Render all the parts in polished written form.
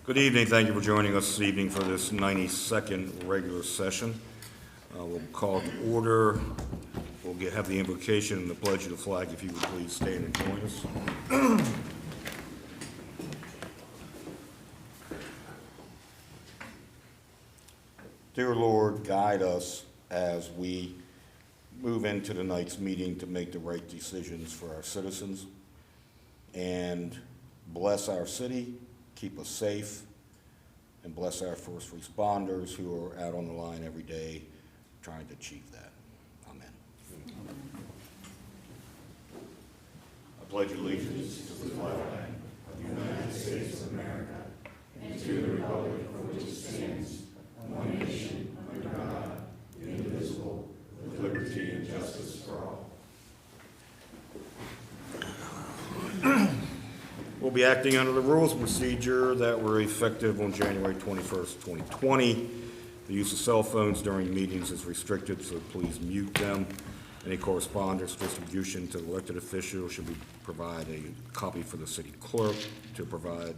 Good evening. Thank you for joining us this evening for this 92nd regular session. We'll call to order. We'll have the invocation and the pledge of the flag. If you would please stand and join us. Dear Lord, guide us as we move into tonight's meeting to make the right decisions for our citizens, and bless our city, keep us safe, and bless our first responders who are out on the line every day trying to achieve that. Amen. I pledge allegiance to the flag of the United States of America and to the republic for which it stands, one nation, under God, indivisible, with liberty and justice for all. We'll be acting under the rules of procedure that were effective on January 21st, 2020. The use of cell phones during meetings is restricted, so please mute them. Any correspondence distribution to elected officials should provide a copy for the city clerk to provide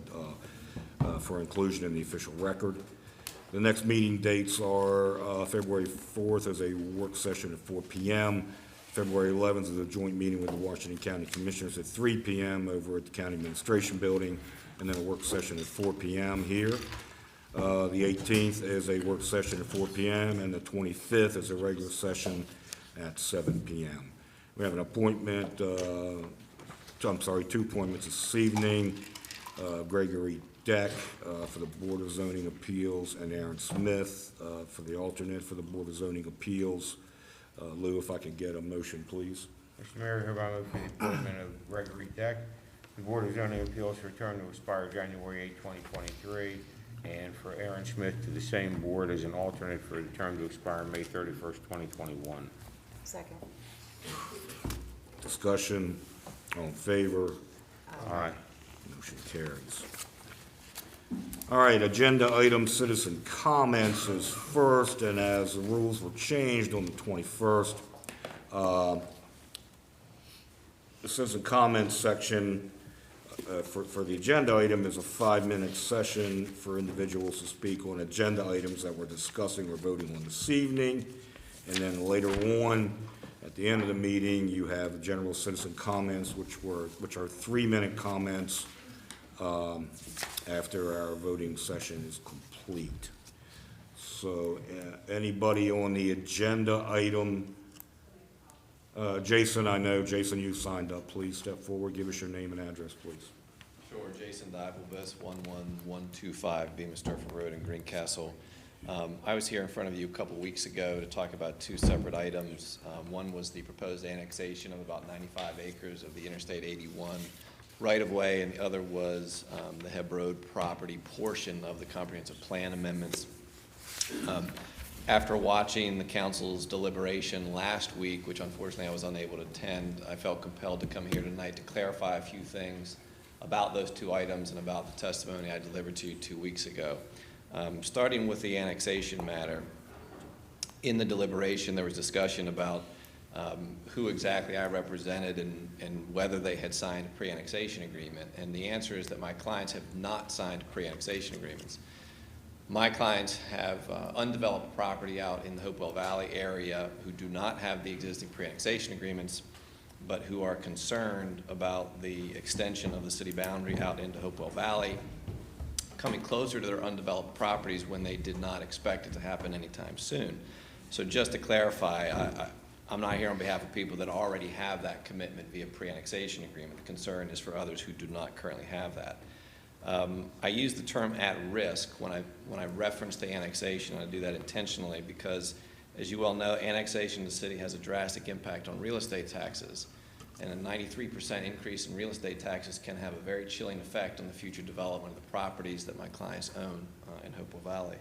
for inclusion in the official record. The next meeting dates are February 4th as a work session at 4 p.m. February 11th is a joint meeting with the Washington County Commissioners at 3 p.m. over at the County Administration Building, and then a work session at 4 p.m. here. The 18th is a work session at 4 p.m., and the 25th is a regular session at 7 p.m. We have an appointment, two appointments this evening. Gregory Deck for the Board of Zoning Appeals, and Aaron Smith for the alternate for the Board of Zoning Appeals. Lou, if I could get a motion, please. Mr. Mayor, hereby move for the appointment of Gregory Deck, the Board of Zoning Appeals for a term to expire January 8, 2023, and for Aaron Smith to the same board as an alternate for the term to expire May 31st, 2021. Second. Discussion, all in favor? Aye. Motion carries. All right, agenda item citizen comments is first, and as the rules were changed on the 21st, the citizen comments section for the agenda item is a 5-minute session for individuals to speak on agenda items that we're discussing or voting on this evening. And then later on, at the end of the meeting, you have general citizen comments, which are 3-minute comments after our voting session is complete. So anybody on the agenda item, Jason, Jason, you signed up. Please step forward. Give us your name and address, please. Sure. Jason Dibelbis, 11125 Bemis Durford Road in Greencastle. I was here in front of you a couple weeks ago to talk about two separate items. One was the proposed annexation of about 95 acres of the Interstate 81 right-of-way, and the other was the Heb Road property portion of the comprehensive plan amendments. After watching the council's deliberation last week, which unfortunately I was unable to attend, I felt compelled to come here tonight to clarify a few things about those two items and about the testimony I delivered to you 2 weeks ago. Starting with the annexation matter, in the deliberation there was discussion about who exactly I represented and whether they had signed a pre-annexation agreement. And the answer is that my clients have not signed pre-annexation agreements. My clients have undeveloped property out in the Hopewell Valley area who do not have the existing pre-annexation agreements, but who are concerned about the extension of the city boundary out into Hopewell Valley, coming closer to their undeveloped properties when they did not expect it to happen anytime soon. So just to clarify, I'm not here on behalf of people that already have that commitment via pre-annexation agreement. The concern is for others who do not currently have that. I use the term at risk when I reference the annexation. I do that intentionally because, as you well know, annexation of the city has a drastic impact on real estate taxes. And a 93% increase in real estate taxes can have a very chilling effect on the future development of the properties that my clients own in Hopewell Valley.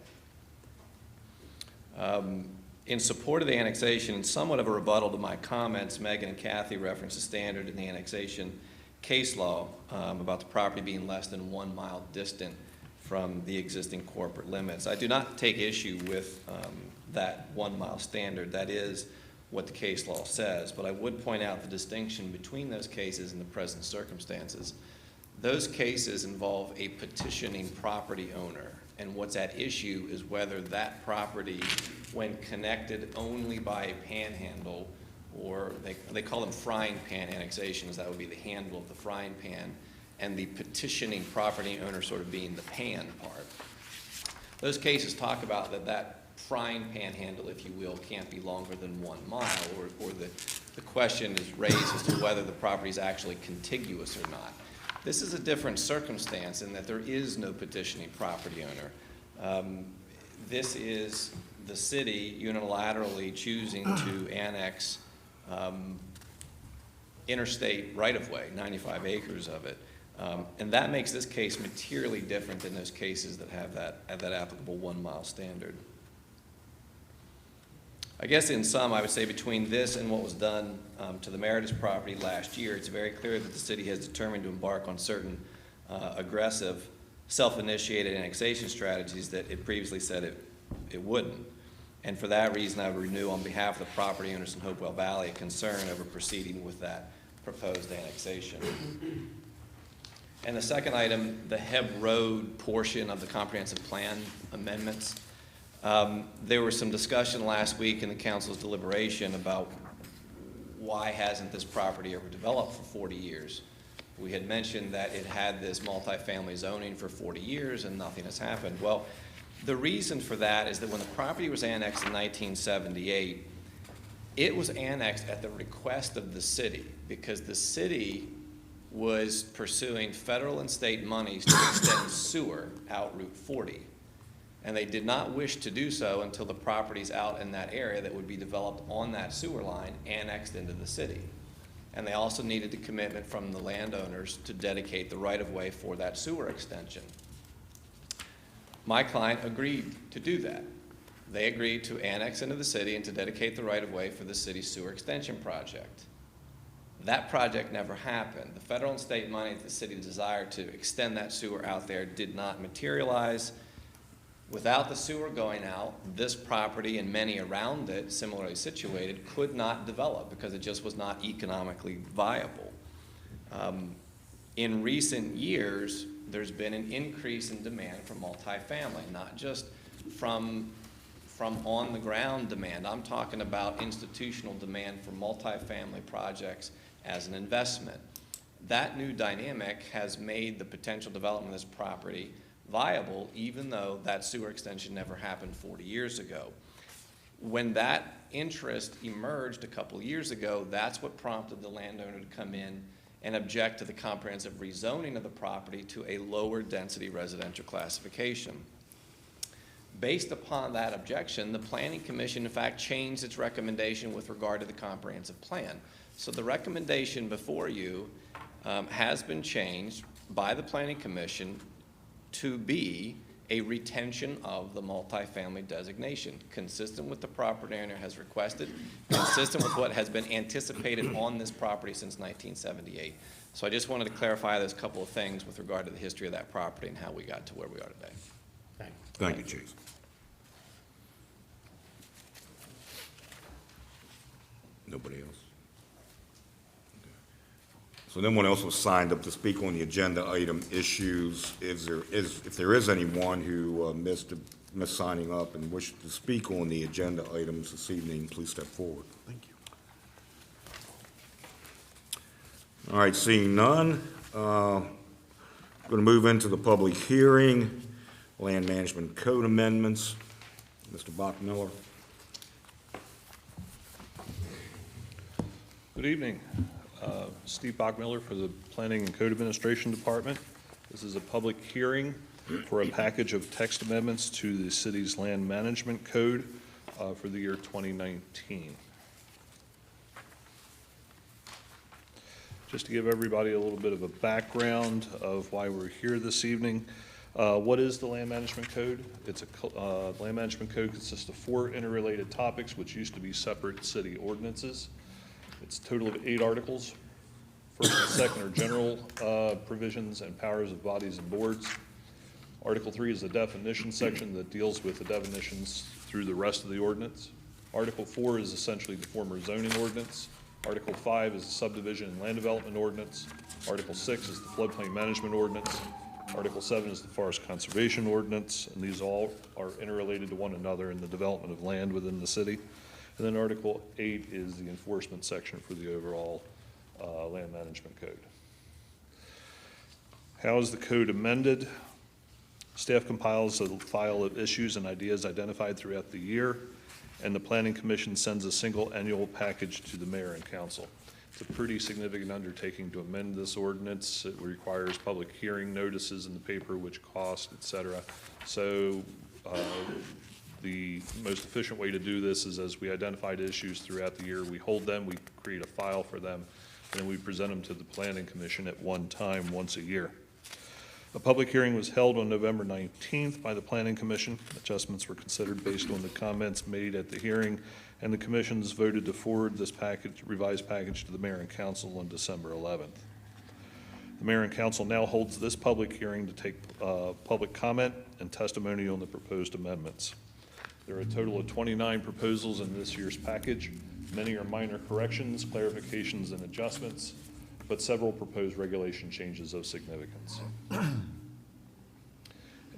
In support of the annexation, and somewhat of a rebuttal to my comments, Megan and Kathy referenced a standard in the annexation case law about the property being less than 1 mile distant from the existing corporate limits. I do not take issue with that 1 mile standard. That is what the case law says, but I would point out the distinction between those cases in the present circumstances. Those cases involve a petitioning property owner, and what's at issue is whether that property, when connected only by a panhandle, or they call them frying pan annexations, that would be the handle of the frying pan, and the petitioning property owner sort of being the pan part. Those cases talk about that frying pan handle, if you will, can't be longer than 1 mile, or the question is raised as to whether the property is actually contiguous or not. This is a different circumstance in that there is no petitioning property owner. This is the city unilaterally choosing to annex interstate right-of-way, 95 acres of it. And that makes this case materially different than those cases that have that applicable 1 mile standard. I guess in sum, I would say between this and what was done to the Meredith property last year, it's very clear that the city has determined to embark on certain aggressive, self-initiated annexation strategies that it previously said it wouldn't. And for that reason, I would renew on behalf of the property owners in Hopewell Valley a concern over proceeding with that proposed annexation. And the second item, the Heb Road portion of the comprehensive plan amendments. There was some discussion last week in the council's deliberation about why hasn't this property ever developed for 40 years. We had mentioned that it had this multifamily zoning for 40 years and nothing has happened. Well, the reason for that is that when the property was annexed in 1978, it was annexed at the request of the city because the city was pursuing federal and state monies to extend sewer out Route 40. And they did not wish to do so until the properties out in that area that would be developed on that sewer line annexed into the city. And they also needed the commitment from the landowners to dedicate the right-of-way for that sewer extension. My client agreed to do that. They agreed to annex into the city and to dedicate the right-of-way for the city's sewer extension project. That project never happened. The federal and state money that the city desired to extend that sewer out there did not materialize. Without the sewer going out, this property and many around it, similarly situated, could not develop because it just was not economically viable. In recent years, there's been an increase in demand for multifamily, not just from on-the-ground demand. I'm talking about institutional demand for multifamily projects as an investment. That new dynamic has made the potential development of this property viable, even though that sewer extension never happened 40 years ago. When that interest emerged a couple years ago, that's what prompted the landowner to come in and object to the comprehensive rezoning of the property to a lower density residential classification. Based upon that objection, the Planning Commission, in fact, changed its recommendation with regard to the comprehensive plan. So the recommendation before you has been changed by the Planning Commission to be a retention of the multifamily designation, consistent with the property owner has requested, consistent with what has been anticipated on this property since 1978. So I just wanted to clarify those couple of things with regard to the history of that property and how we got to where we are today. Thank you, Chief. Nobody else? So no one else was signed up to speak on the agenda item issues. If there is anyone who missed signing up and wishes to speak on the agenda items this evening, please step forward. Thank you. All right, seeing none, going to move into the public hearing, land management code amendments. Mr. Bachmiller. Good evening. Steve Bachmiller for the Planning and Code Administration Department. This is a public hearing for a package of text amendments to the city's land management code for the year 2019. Just to give everybody a little bit of a background of why we're here this evening. What is the land management code? It's a land management code consists of 4 interrelated topics which used to be separate city ordinances. It's a total of 8 articles. First and second are general provisions and powers of bodies and boards. Article 3 is the definition section that deals with the definitions through the rest of the ordinance. Article 4 is essentially the former zoning ordinance. Article 5 is the subdivision and land development ordinance. Article 6 is the floodplain management ordinance. Article 7 is the forest conservation ordinance, and these all are interrelated to one another in the development of land within the city. And then Article 8 is the enforcement section for the overall land management code. How is the code amended? Staff compiles a file of issues and ideas identified throughout the year, and the Planning Commission sends a single annual package to the mayor and council. It's a pretty significant undertaking to amend this ordinance. It requires public hearing notices in the paper, which cost, et cetera. So the most efficient way to do this is, as we identified issues throughout the year, we hold them, we create a file for them, and then we present them to the Planning Commission at one time, once a year. A public hearing was held on November 19th by the Planning Commission. Adjustments were considered based on the comments made at the hearing, and the commissions voted to forward this package, revised package, to the mayor and council on December 11th. The mayor and council now holds this public hearing to take public comment and testimony on the proposed amendments. There are a total of 29 proposals in this year's package. Many are minor corrections, clarifications, and adjustments, but several proposed regulation changes of significance.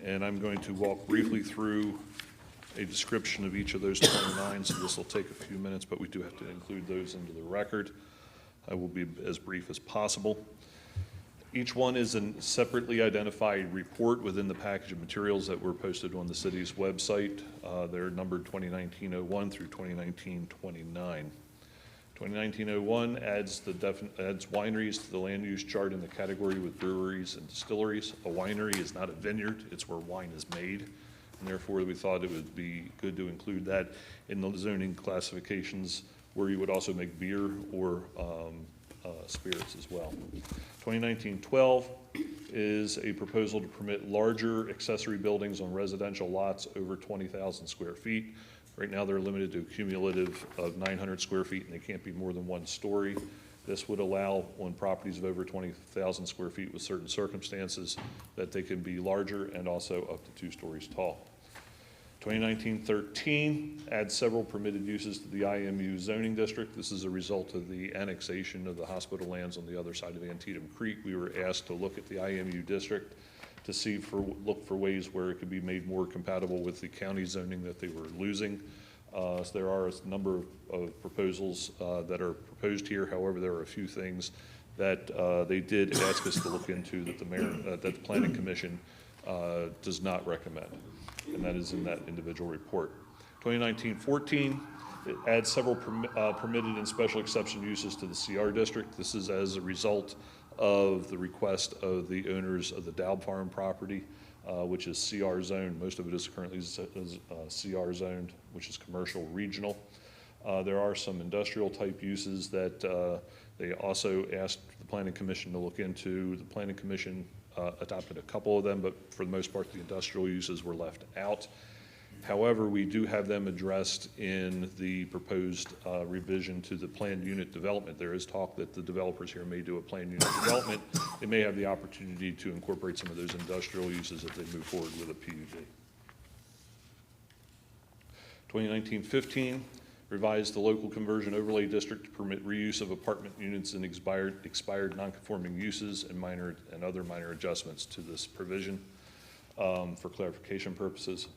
And I'm going to walk briefly through a description of each of those 29, so this will take a few minutes, but we do have to include those into the record. I will be as brief as possible. Each one is a separately identified report within the package of materials that were posted on the city's website. They're numbered 2019-01 through 2019-29. 2019-01 adds wineries to the land use chart in the category with breweries and distilleries. A winery is not a vineyard, it's where wine is made, and therefore we thought it would be good to include that in the zoning classifications, where you would also make beer or spirits as well. 2019-12 is a proposal to permit larger accessory buildings on residential lots over 20,000 square feet. Right now, they're limited to a cumulative of 900 square feet, and they can't be more than one story. This would allow, on properties of over 20,000 square feet with certain circumstances, that they can be larger and also up to 2 stories tall. 2019-13 adds several permitted uses to the IMU zoning district. This is a result of the annexation of the hospital lands on the other side of Antietam Creek. We were asked to look at the IMU district to look for ways where it could be made more compatible with the county zoning that they were losing. So there are a number of proposals that are proposed here. However, there are a few things that they did ask us to look into that the Planning Commission does not recommend, and that is in that individual report. 2019-14, it adds several permitted and special exception uses to the CR district. This is as a result of the request of the owners of the Daub Farm property, which is CR zoned. Most of it is currently CR zoned, which is commercial regional. There are some industrial type uses that they also asked the Planning Commission to look into. The Planning Commission adopted a couple of them, but for the most part, the industrial uses were left out. However, we do have them addressed in the proposed revision to the planned unit development. There is talk that the developers here may do a planned unit development. They may have the opportunity to incorporate some of those industrial uses if they move forward with a PUD. 2019-15 revised the local conversion overlay district to permit reuse of apartment units in expired non-conforming uses and other minor adjustments to this provision. For clarification purposes,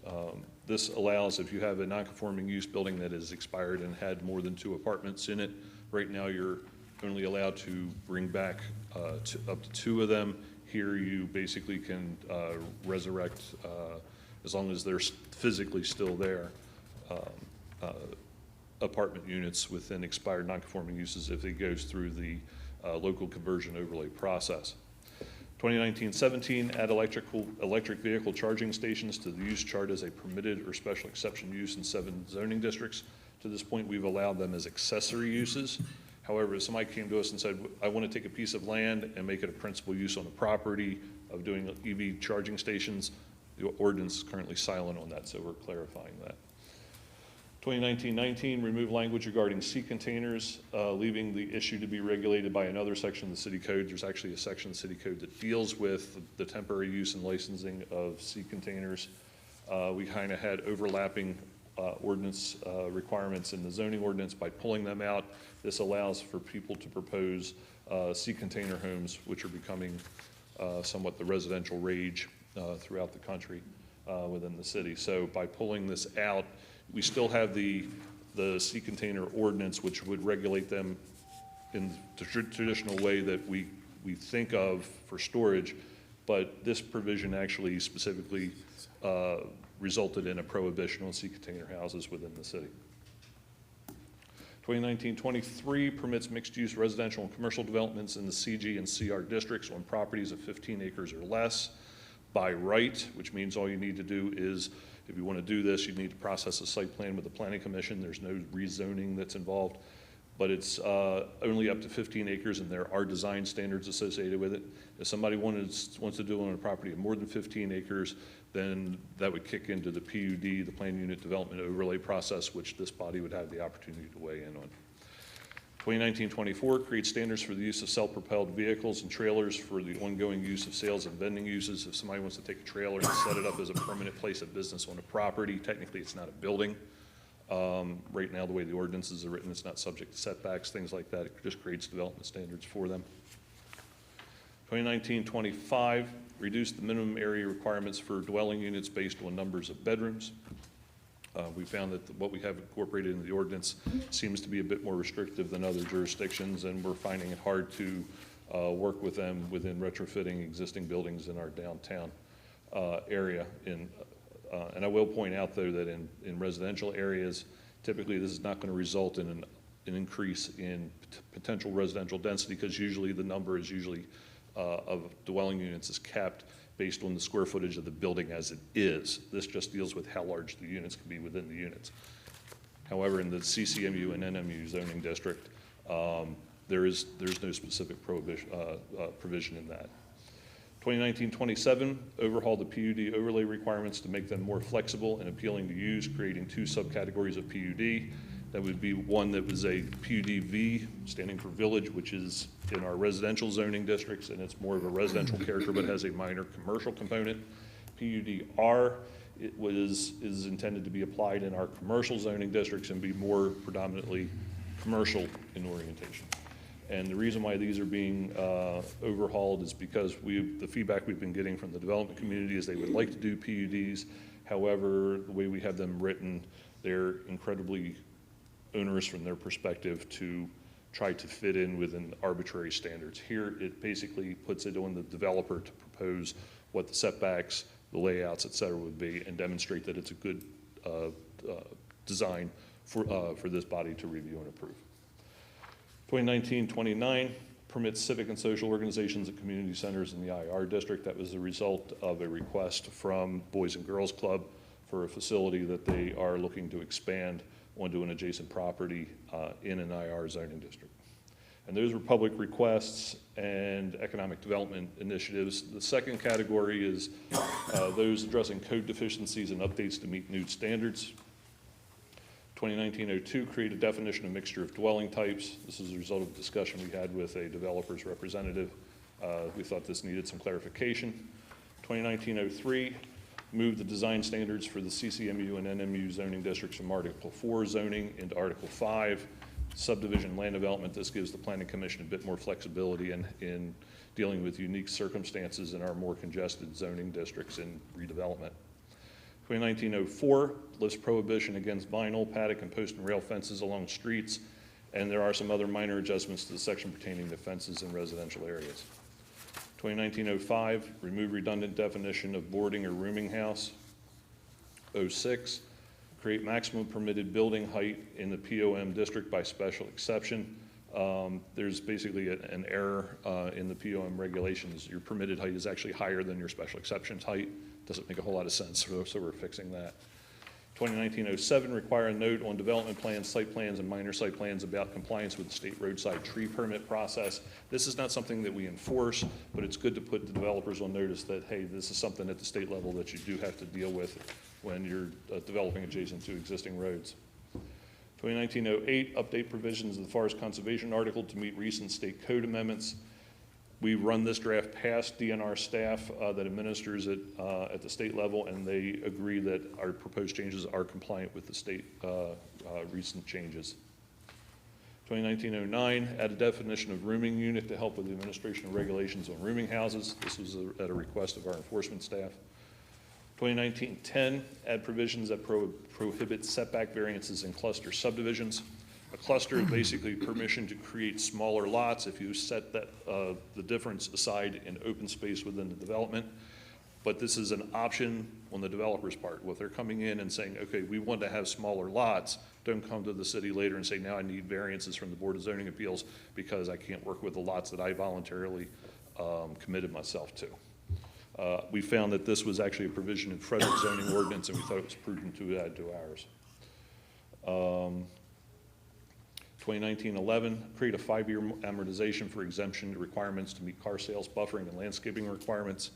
this allows, if you have a non-conforming use building that is expired and had more than 2 apartments in it, right now you're only allowed to bring back up to 2 of them. Here you basically can resurrect, as long as they're physically still there, apartment units within expired non-conforming uses if it goes through the local conversion overlay process. 2019-17, add electric vehicle charging stations to the use chart as a permitted or special exception use in 7 zoning districts. To this point, we've allowed them as accessory uses. However, if somebody came to us and said, I want to take a piece of land and make it a principal use on the property of doing EV charging stations, the ordinance is currently silent on that, so we're clarifying that. 2019-19, remove language regarding sea containers, leaving the issue to be regulated by another section of the city code. There's actually a section of the city code that deals with the temporary use and licensing of sea containers. We kind of had overlapping ordinance requirements in the zoning ordinance. By pulling them out, this allows for people to propose sea container homes, which are becoming somewhat the residential rage throughout the country within the city. So by pulling this out, we still have the sea container ordinance, which would regulate them in the traditional way that we think of for storage, but this provision actually specifically resulted in a prohibition on sea container houses within the city. 2019-23 permits mixed-use residential and commercial developments in the CG and CR districts on properties of 15 acres or less by right, which means all you need to do is, if you want to do this, you need to process a site plan with the Planning Commission. There's no rezoning that's involved, but it's only up to 15 acres, and there are design standards associated with it. If somebody wants to do it on a property of more than 15 acres, then that would kick into the PUD, the Plan Unit Development Overlay process, which this body would have the opportunity to weigh in on. 2019-24 creates standards for the use of self-propelled vehicles and trailers for the ongoing use of sales and vending uses. If somebody wants to take a trailer and set it up as a permanent place of business on a property, technically it's not a building. Right now, the way the ordinances are written, it's not subject to setbacks, things like that. It just creates development standards for them. 2019-25 reduced the minimum area requirements for dwelling units based on numbers of bedrooms. We found that what we have incorporated in the ordinance seems to be a bit more restrictive than other jurisdictions, and we're finding it hard to work with them within retrofitting existing buildings in our downtown area. And I will point out, though, that in residential areas, typically this is not going to result in an increase in potential residential density, because usually the number is usually of dwelling units is capped based on the square footage of the building as it is. This just deals with how large the units can be within the units. However, in the CCMU and NMU zoning district, there's no specific provision in that. 2019-27 overhauled the PUD overlay requirements to make them more flexible and appealing to use, creating two subcategories of PUD. That would be one that was a PUD-V, standing for village, which is in our residential zoning districts, and it's more of a residential character but has a minor commercial component. PUD-R is intended to be applied in our commercial zoning districts and be more predominantly commercial in orientation. And the reason why these are being overhauled is because the feedback we've been getting from the development community is they would like to do PUDs. However, the way we have them written, they're incredibly onerous from their perspective to try to fit in within arbitrary standards. Here, it basically puts it on the developer to propose what the setbacks, the layouts, et cetera, would be, and demonstrate that it's a good design for this body to review and approve. 2019-29 permits civic and social organizations and community centers in the IR district. That was the result of a request from Boys and Girls Club for a facility that they are looking to expand onto an adjacent property in an IR zoning district. And those were public requests and economic development initiatives. The second category is those addressing code deficiencies and updates to meet new standards. 2019-02 create a definition of mixture of dwelling types. This is a result of a discussion we had with a developer's representative. We thought this needed some clarification. 2019-03 moved the design standards for the CCMU and NMU zoning districts from Article 4 zoning into Article 5 subdivision land development. This gives the Planning Commission a bit more flexibility in dealing with unique circumstances in our more congested zoning districts in redevelopment. 2019-04 lists prohibition against vinyl, paddock, and post and rail fences along streets, and there are some other minor adjustments to the section pertaining to fences in residential areas. 2019-05 remove redundant definition of boarding or rooming house. 06 create maximum permitted building height in the POM district by special exception. There's basically an error in the POM regulations. Your permitted height is actually higher than your special exceptions height. Doesn't make a whole lot of sense, so we're fixing that. 2019-07 require a note on development plans, site plans, and minor site plans about compliance with the state roadside tree permit process. This is not something that we enforce, but it's good to put the developers on notice that, hey, this is something at the state level that you do have to deal with when you're developing adjacent to existing roads. 2019-08 update provisions of the Forest Conservation Article to meet recent state code amendments. We run this draft past DNR staff that administers it at the state level, and they agree that our proposed changes are compliant with the state recent changes. 2019-09, add a definition of rooming unit to help with the administration of regulations on rooming houses. This was at a request of our enforcement staff. 2019-10, add provisions that prohibit setback variances in cluster subdivisions. A cluster is basically permission to create smaller lots if you set that, the difference aside in open space within the development. But this is an option on the developer's part. If they're coming in and saying, okay, we want to have smaller lots, don't come to the city later and say, now I need variances from the Board of Zoning Appeals because I can't work with the lots that I voluntarily committed myself to. We found that this was actually a provision in Frederick zoning ordinance, and we thought it was prudent to add to ours. 2019-11, create a 5-year amortization for exemption requirements to meet car sales, buffering, and landscaping requirements.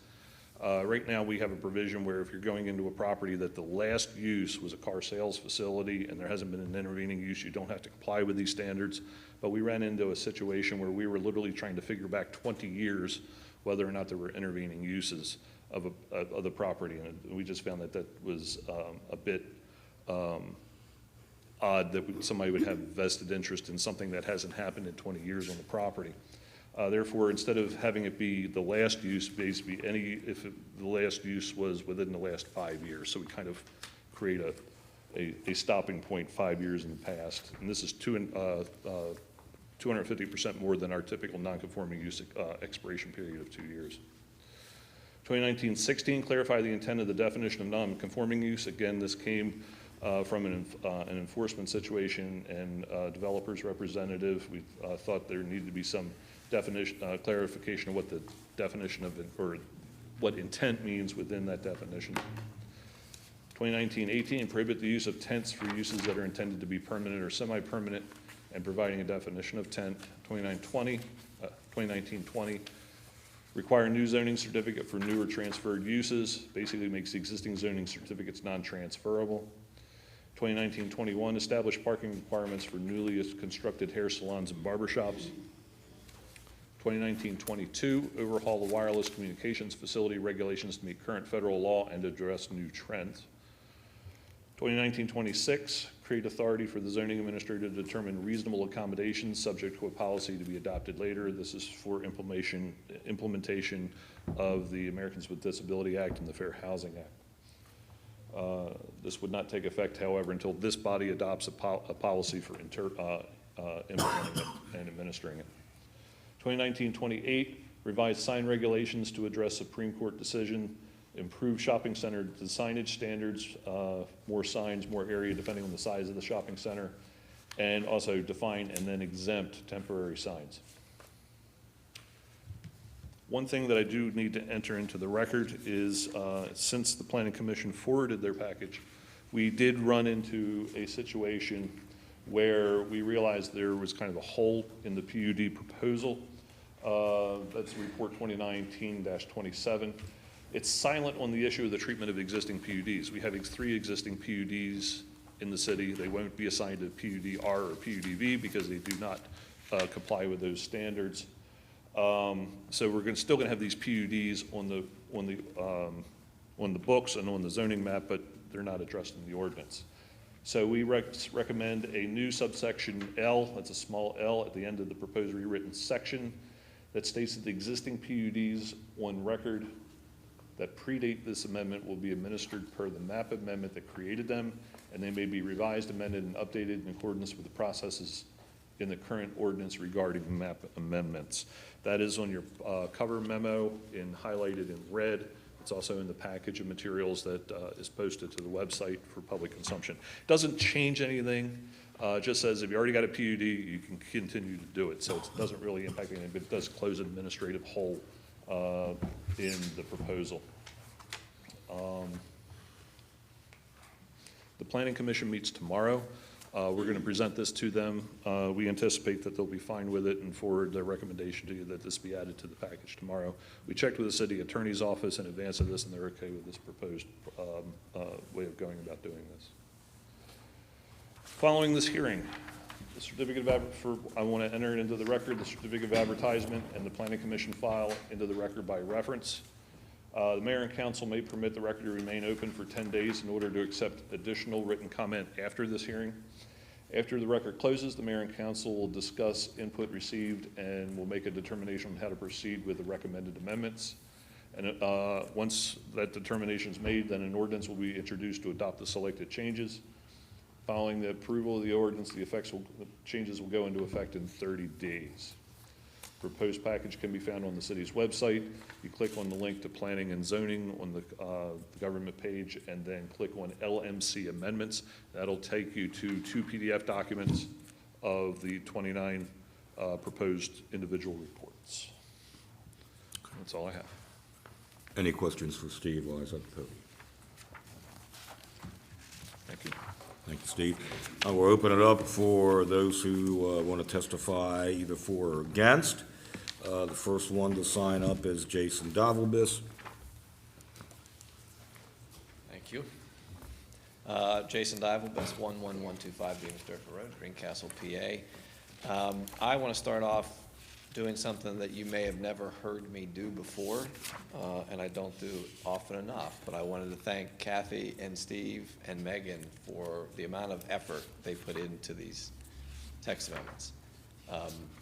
Right now, we have a provision where if you're going into a property that the last use was a car sales facility and there hasn't been an intervening use, you don't have to comply with these standards. But we ran into a situation where we were literally trying to figure back 20 years whether or not there were intervening uses of the property. And we just found that that was a bit odd that somebody would have vested interest in something that hasn't happened in 20 years on the property. Therefore, instead of having it be the last use, basically the last use was within the last 5 years. So we kind of create a stopping point 5 years in the past. And this is 250% more than our typical non-conforming use expiration period of 2 years. 2019-16, clarify the intent of the definition of non-conforming use. Again, this came from an enforcement situation and developer's representative. We thought there needed to be some definition, clarification of what the definition of it, or what intent means within that definition. 2019-18, prohibit the use of tents for uses that are intended to be permanent or semi-permanent and providing a definition of tent. 2019-20, require new zoning certificate for new or transferred uses, basically makes the existing zoning certificates non-transferable. 2019-21, establish parking requirements for newly constructed hair salons and barbershops. 2019-22, overhaul the wireless communications facility regulations to meet current federal law and address new trends. 2019-26, create authority for the zoning administrator to determine reasonable accommodations subject to a policy to be adopted later. This is for implementation of the Americans with Disability Act and the Fair Housing Act. This would not take effect, however, until this body adopts a policy for implementing it and administering it. 2019-28, revise sign regulations to address Supreme Court decision, improve shopping center signage standards, more signs, more area depending on the size of the shopping center, and also define and then exempt temporary signs. One thing that I do need to enter into the record is since the Planning Commission forwarded their package, we did run into a situation where we realized there was kind of a hole in the PUD proposal. That's report 2019-27. It's silent on the issue of the treatment of existing PUDs. We have 3 existing PUDs in the city. They won't be assigned to PUD-R or PUD-V because they do not comply with those standards. So we're still going to have these PUDs on the books and on the zoning map, but they're not addressed in the ordinance. So we recommend a new subsection L, that's a small L at the end of the proposed rewritten section, that states that the existing PUDs on record that predate this amendment will be administered per the map amendment that created them, and they may be revised, amended, and updated in accordance with the processes in the current ordinance regarding map amendments. That is on your cover memo highlighted in red. It's also in the package of materials that is posted to the website for public consumption. It doesn't change anything. It just says if you already got a PUD, you can continue to do it. So it doesn't really impact anything, but it does close an administrative hole in the proposal. The Planning Commission meets tomorrow. We're going to present this to them. We anticipate that they'll be fine with it and forward their recommendation to you that this be added to the package tomorrow. We checked with the city attorney's office in advance of this, and they're okay with this proposed way of going about doing this. Following this hearing, The certificate of I want to enter into the record the certificate of advertisement and the planning commission file into the record by reference. The mayor and council may permit the record to remain open for 10 days in order to accept additional written comment after this hearing. After the record closes, the mayor and council will discuss input received and will make a determination on how to proceed with the recommended amendments. And once that determination is made, then an ordinance will be introduced to adopt the selected changes. Following the approval of the ordinance, the changes will go into effect in 30 days. Proposed package can be found on the city's website. You click on the link to planning and zoning on the government page and then click on LMC amendments. That'll take you to 2 PDF documents of the 29 proposed individual reports. That's all I have. Any questions for Steve while he's at the podium? Thank you. Thank you, Steve. We'll open it up for those who want to testify either for or against. The first one to sign up is Jason Davelbis. Thank you. Jason Divalbus, 11125 Beamersturfer Road, Greencastle, PA. I want to start off doing something that you may have never heard me do before, and I don't do often enough, but I wanted to thank Kathy and Steve and Megan for the amount of effort they put into these text amendments.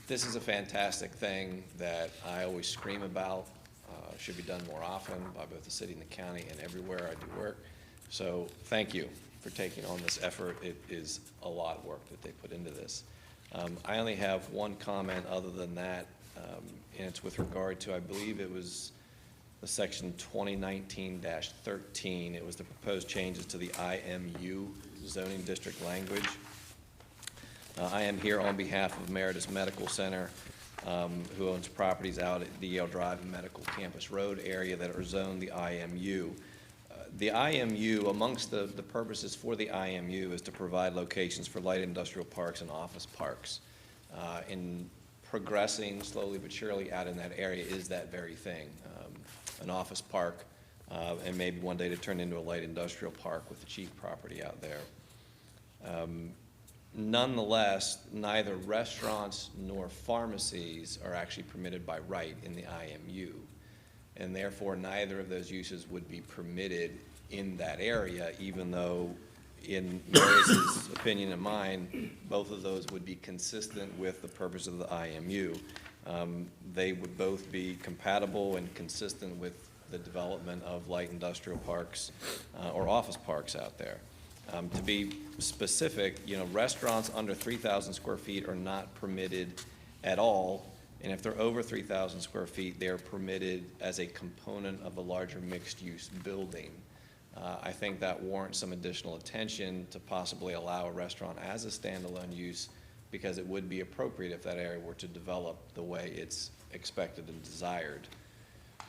This is a fantastic thing that I always scream about, should be done more often by both the city and the county and everywhere I do work. So thank you for taking on this effort. It is a lot of work that they put into this. I only have one comment other than that, and it's with regard to, I believe it was the section 2019-13. It was the proposed changes to the IMU zoning district language. I am here on behalf of Emeritus Medical Center, who owns properties out at the Yale Drive and Medical Campus Road area that are zoned the IMU. The IMU, amongst the purposes for the IMU, is to provide locations for light industrial parks and office parks. In progressing slowly but surely out in that area is that very thing, an office park, and maybe one day to turn into a light industrial park with the chief property out there. Nonetheless, neither restaurants nor pharmacies are actually permitted by right in the IMU. And therefore, neither of those uses would be permitted in that area, even though, in Maris's opinion and mine, both of those would be consistent with the purpose of the IMU. They would both be compatible and consistent with the development of light industrial parks or office parks out there. To be specific, restaurants under 3,000 square feet are not permitted at all. And if they're over 3,000 square feet, they're permitted as a component of a larger mixed-use building. I think that warrants some additional attention to possibly allow a restaurant as a standalone use, because it would be appropriate if that area were to develop the way it's expected and desired.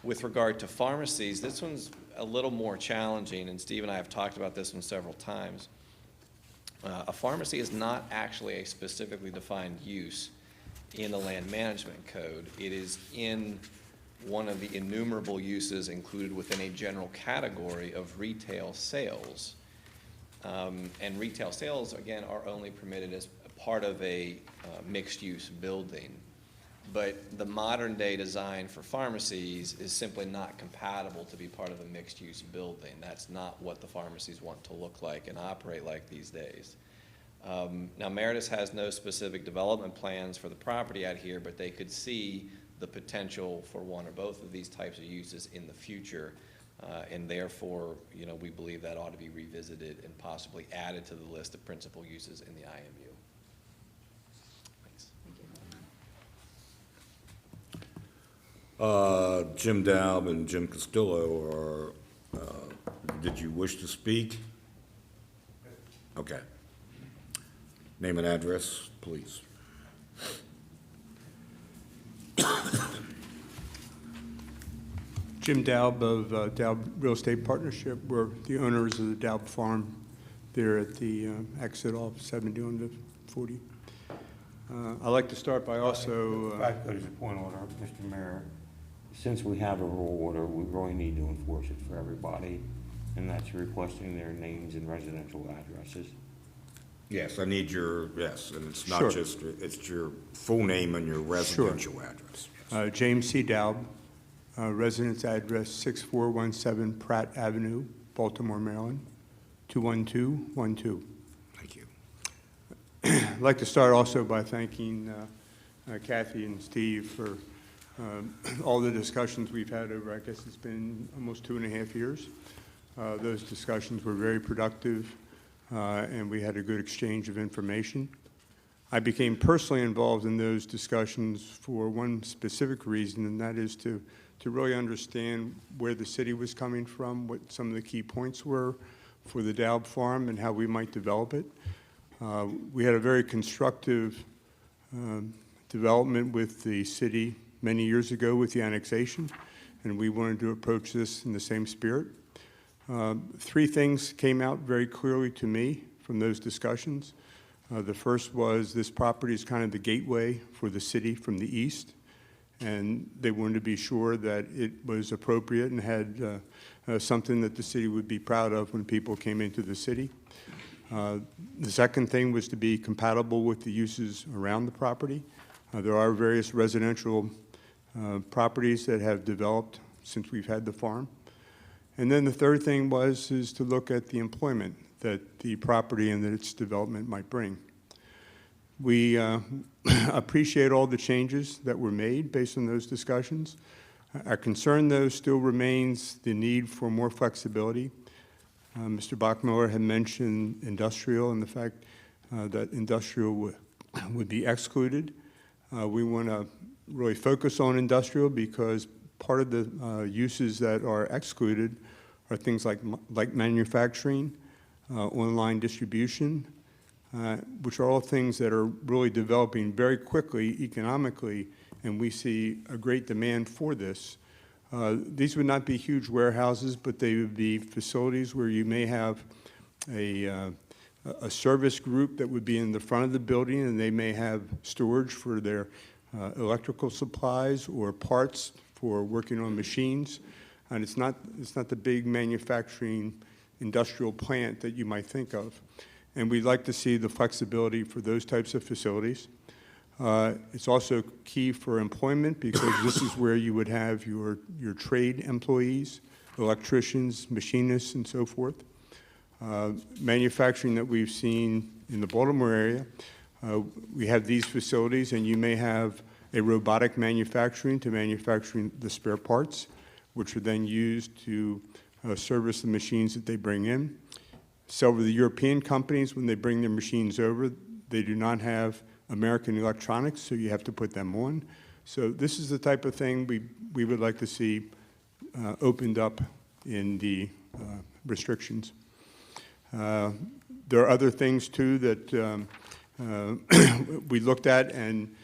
With regard to pharmacies, this one's a little more challenging, and Steve and I have talked about this one several times. A pharmacy is not actually a specifically defined use in the land management code. It is in one of the innumerable uses included within a general category of retail sales. And retail sales, again, are only permitted as part of a mixed-use building. But the modern-day design for pharmacies is simply not compatible to be part of a mixed-use building. That's not what the pharmacies want to look like and operate like these days. Now, Meritus has no specific development plans for the property out here, but they could see the potential for one or both of these types of uses in the future, and therefore, we believe that ought to be revisited and possibly added to the list of principal uses in the IMU. Thanks. Jim Daub and Jim Castillo did you wish to speak? Okay. Name and address, please. Jim Daub of Daub Real Estate Partnership. We're the owners of the Daub Farm there at the exit off 70 on the 40. I'd like to start by also... If I could, as a point of order, Mr. Mayor, since we have a rule order, we really need to enforce it for everybody, and that's requesting their names and residential addresses. Yes, I need yes, and it's Sure. not just, it's your full name and your residential address. James C. Dowd, residence address 6417 Pratt Avenue, Baltimore, Maryland, 21212. Thank you. I'd like to start also by thanking Kathy and Steve for all the discussions we've had over, I guess it's been almost 2.5 years. Those discussions were very productive, and we had a good exchange of information. I became personally involved in those discussions for one specific reason, and that is to really understand where the city was coming from, what some of the key points were for the Dowd Farm, and how we might develop it. We had a very constructive development with the city many years ago with the annexation, and we wanted to approach this in the same spirit. 3 things came out very clearly to me from those discussions. The first was this property is kind of the gateway for the city from the east, and they wanted to be sure that it was appropriate and had something that the city would be proud of when people came into the city. The second thing was to be compatible with the uses around the property. There are various residential properties that have developed since we've had the farm. And then the third thing is to look at the employment that the property and that its development might bring. We appreciate all the changes that were made based on those discussions. Our concern, though, still remains the need for more flexibility. Mr. Bachmiller had mentioned industrial and the fact that industrial would be excluded. We want to really focus on industrial because part of the uses that are excluded are things like manufacturing, online distribution, which are all things that are really developing very quickly economically, and we see a great demand for this. These would not be huge warehouses, but they would be facilities where you may have a service group that would be in the front of the building, and they may have storage for their electrical supplies or parts for working on machines. And it's not the big manufacturing industrial plant that you might think of. And we'd like to see the flexibility for those types of facilities. It's also key for employment because this is where you would have your trade employees, electricians, machinists, and so forth. Manufacturing that we've seen in the Baltimore area, we have these facilities, and you may have a robotic manufacturing to manufacturing the spare parts, which are then used to service the machines that they bring in. Several of the European companies, when they bring their machines over, they do not have American electronics, so you have to put them on. So this is the type of thing we would like to see opened up in the restrictions. There are other things, too, that we looked at, and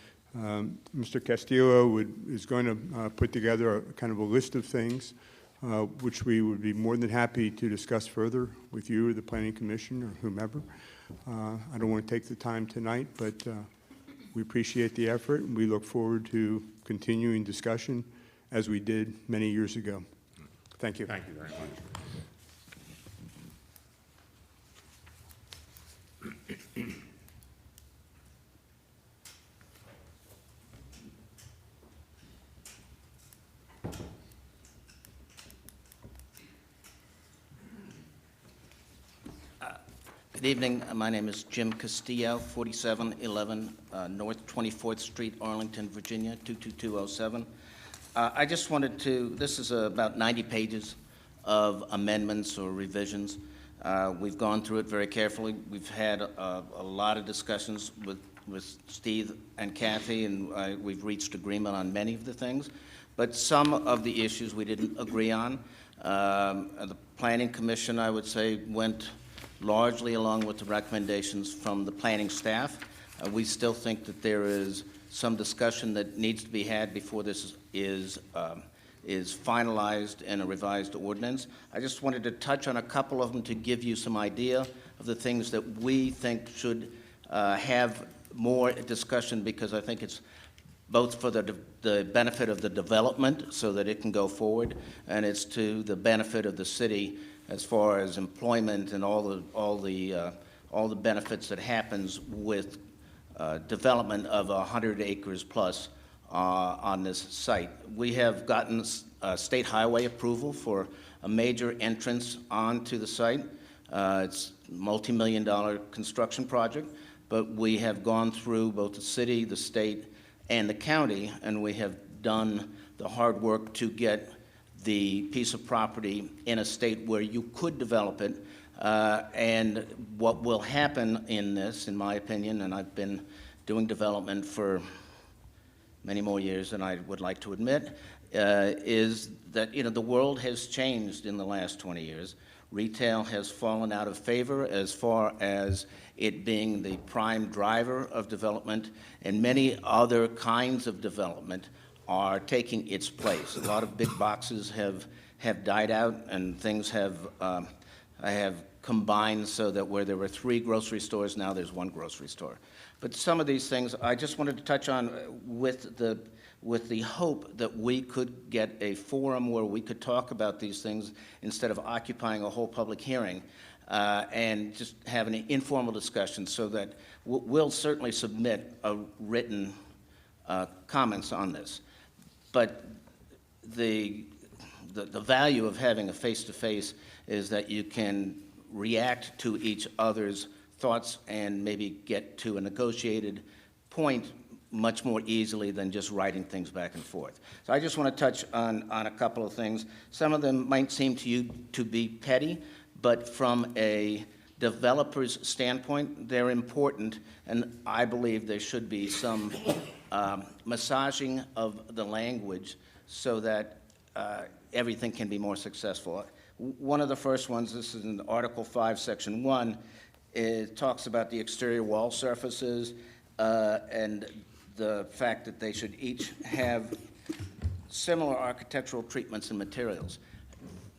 Mr. Castillo is going to put together kind of a list of things which we would be more than happy to discuss further with you or the Planning Commission or whomever. I don't want to take the time tonight, but we appreciate the effort, and we look forward to continuing discussion as we did many years ago. Thank you. Thank you very much. Good evening. My name is Jim Castillo, 4711 North 24th Street, Arlington, Virginia, 22207. I just wanted to, this is about 90 pages of amendments or revisions. We've gone through it very carefully. We've had a lot of discussions with Steve and Kathy, and we've reached agreement on many of the things. But some of the issues we didn't agree on. The Planning Commission, I would say, went largely along with the recommendations from the planning staff. We still think that there is some discussion that needs to be had before this is finalized in a revised ordinance. I just wanted to touch on a couple of them to give you some idea of the things that we think should have more discussion, because I think it's both for the benefit of the development so that it can go forward, and it's to the benefit of the city as far as employment and all all the benefits that happens with development of 100 acres plus on this site. We have gotten state highway approval for a major entrance onto the site. It's a multi-million-dollar construction project, but we have gone through both the city, the state, and the county, and we have done the hard work to get the piece of property in a state where you could develop it. And what will happen in this, in my opinion, and I've been doing development for many more years than I would like to admit, is that, the world has changed in the last 20 years. Retail has fallen out of favor as far as it being the prime driver of development, and many other kinds of development are taking its place. A lot of big boxes have died out, and things have combined so that where there were 3 grocery stores, now there's 1 grocery store. But some of these things I just wanted to touch on with the hope that we could get a forum where we could talk about these things instead of occupying a whole public hearing, and just have an informal discussion, so that we'll certainly submit a written comments on this. But the value of having a face-to-face is that you can react to each other's thoughts and maybe get to a negotiated point much more easily than just writing things back and forth. So I just want to touch on a couple of things. Some of them might seem to you to be petty, but from a developer's standpoint, they're important, and I believe there should be some massaging of the language so that everything can be more successful. One of the first ones, this is in Article 5, Section 1, it talks about the exterior wall surfaces and the fact that they should each have similar architectural treatments and materials.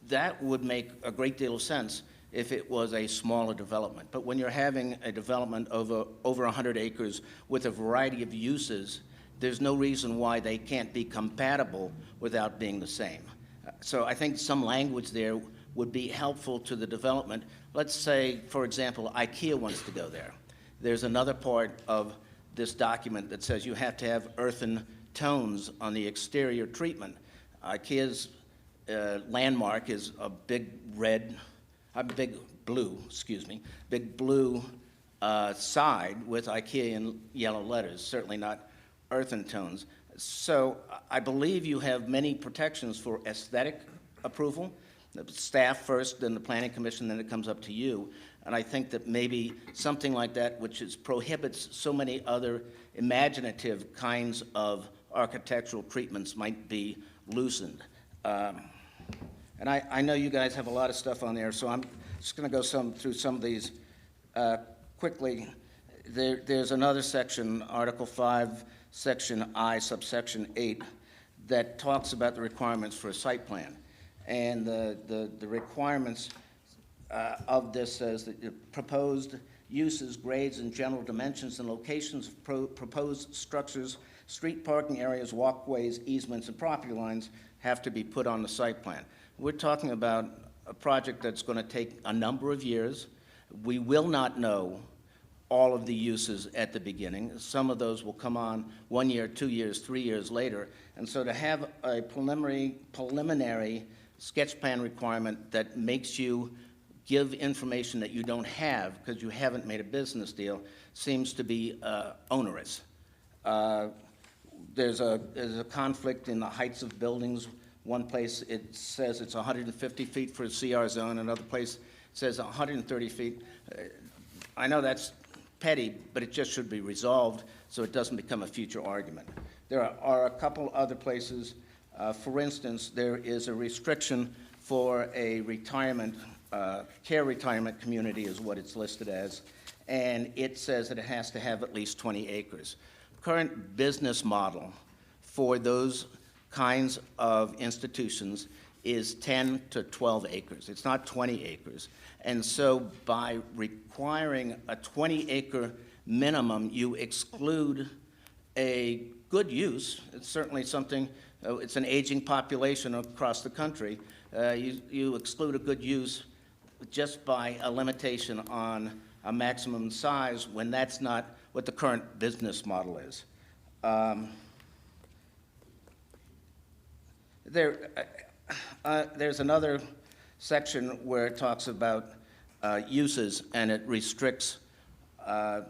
That would make a great deal of sense if it was a smaller development. But when you're having a development over 100 acres with a variety of uses, there's no reason why they can't be compatible without being the same. So I think some language there would be helpful to the development. Let's say, for example, IKEA wants to go there. There's another part of this document that says you have to have earthen tones on the exterior treatment. IKEA's landmark is a big blue side with IKEA in yellow letters, certainly not earthen tones. So I believe you have many protections for aesthetic approval. The staff first, then the planning commission, then it comes up to you. And I think that maybe something like that, which prohibits so many other imaginative kinds of architectural treatments, might be loosened. And I know you guys have a lot of stuff on there, so I'm just going to go through some of these quickly. There's another section, Article 5, Section I, subsection 8, that talks about the requirements for a site plan. And the requirements of this says that the proposed uses, grades, and general dimensions and locations of proposed structures, street parking areas, walkways, easements, and property lines have to be put on the site plan. We're talking about a project that's going to take a number of years. We will not know all of the uses at the beginning. Some of those will come on 1 year, 2 years, 3 years later. And so to have a preliminary sketch plan requirement that makes you give information that you don't have because you haven't made a business deal seems to be onerous. There's a conflict in the heights of buildings. One place it says it's 150 feet for a CR zone, another place says 130 feet. I know that's petty, but it just should be resolved so it doesn't become a future argument. There are a couple other places. For instance, there is a restriction for a retirement, care retirement community is what it's listed as, and it says that it has to have at least 20 acres. Current business model for those kinds of institutions is 10 to 12 acres. It's not 20 acres. And so by requiring a 20-acre minimum, you exclude a good use. It's certainly something, it's an aging population across the country. You exclude a good use just by a limitation on a maximum size when that's not what the current business model is. There's another section where it talks about uses, and it restricts the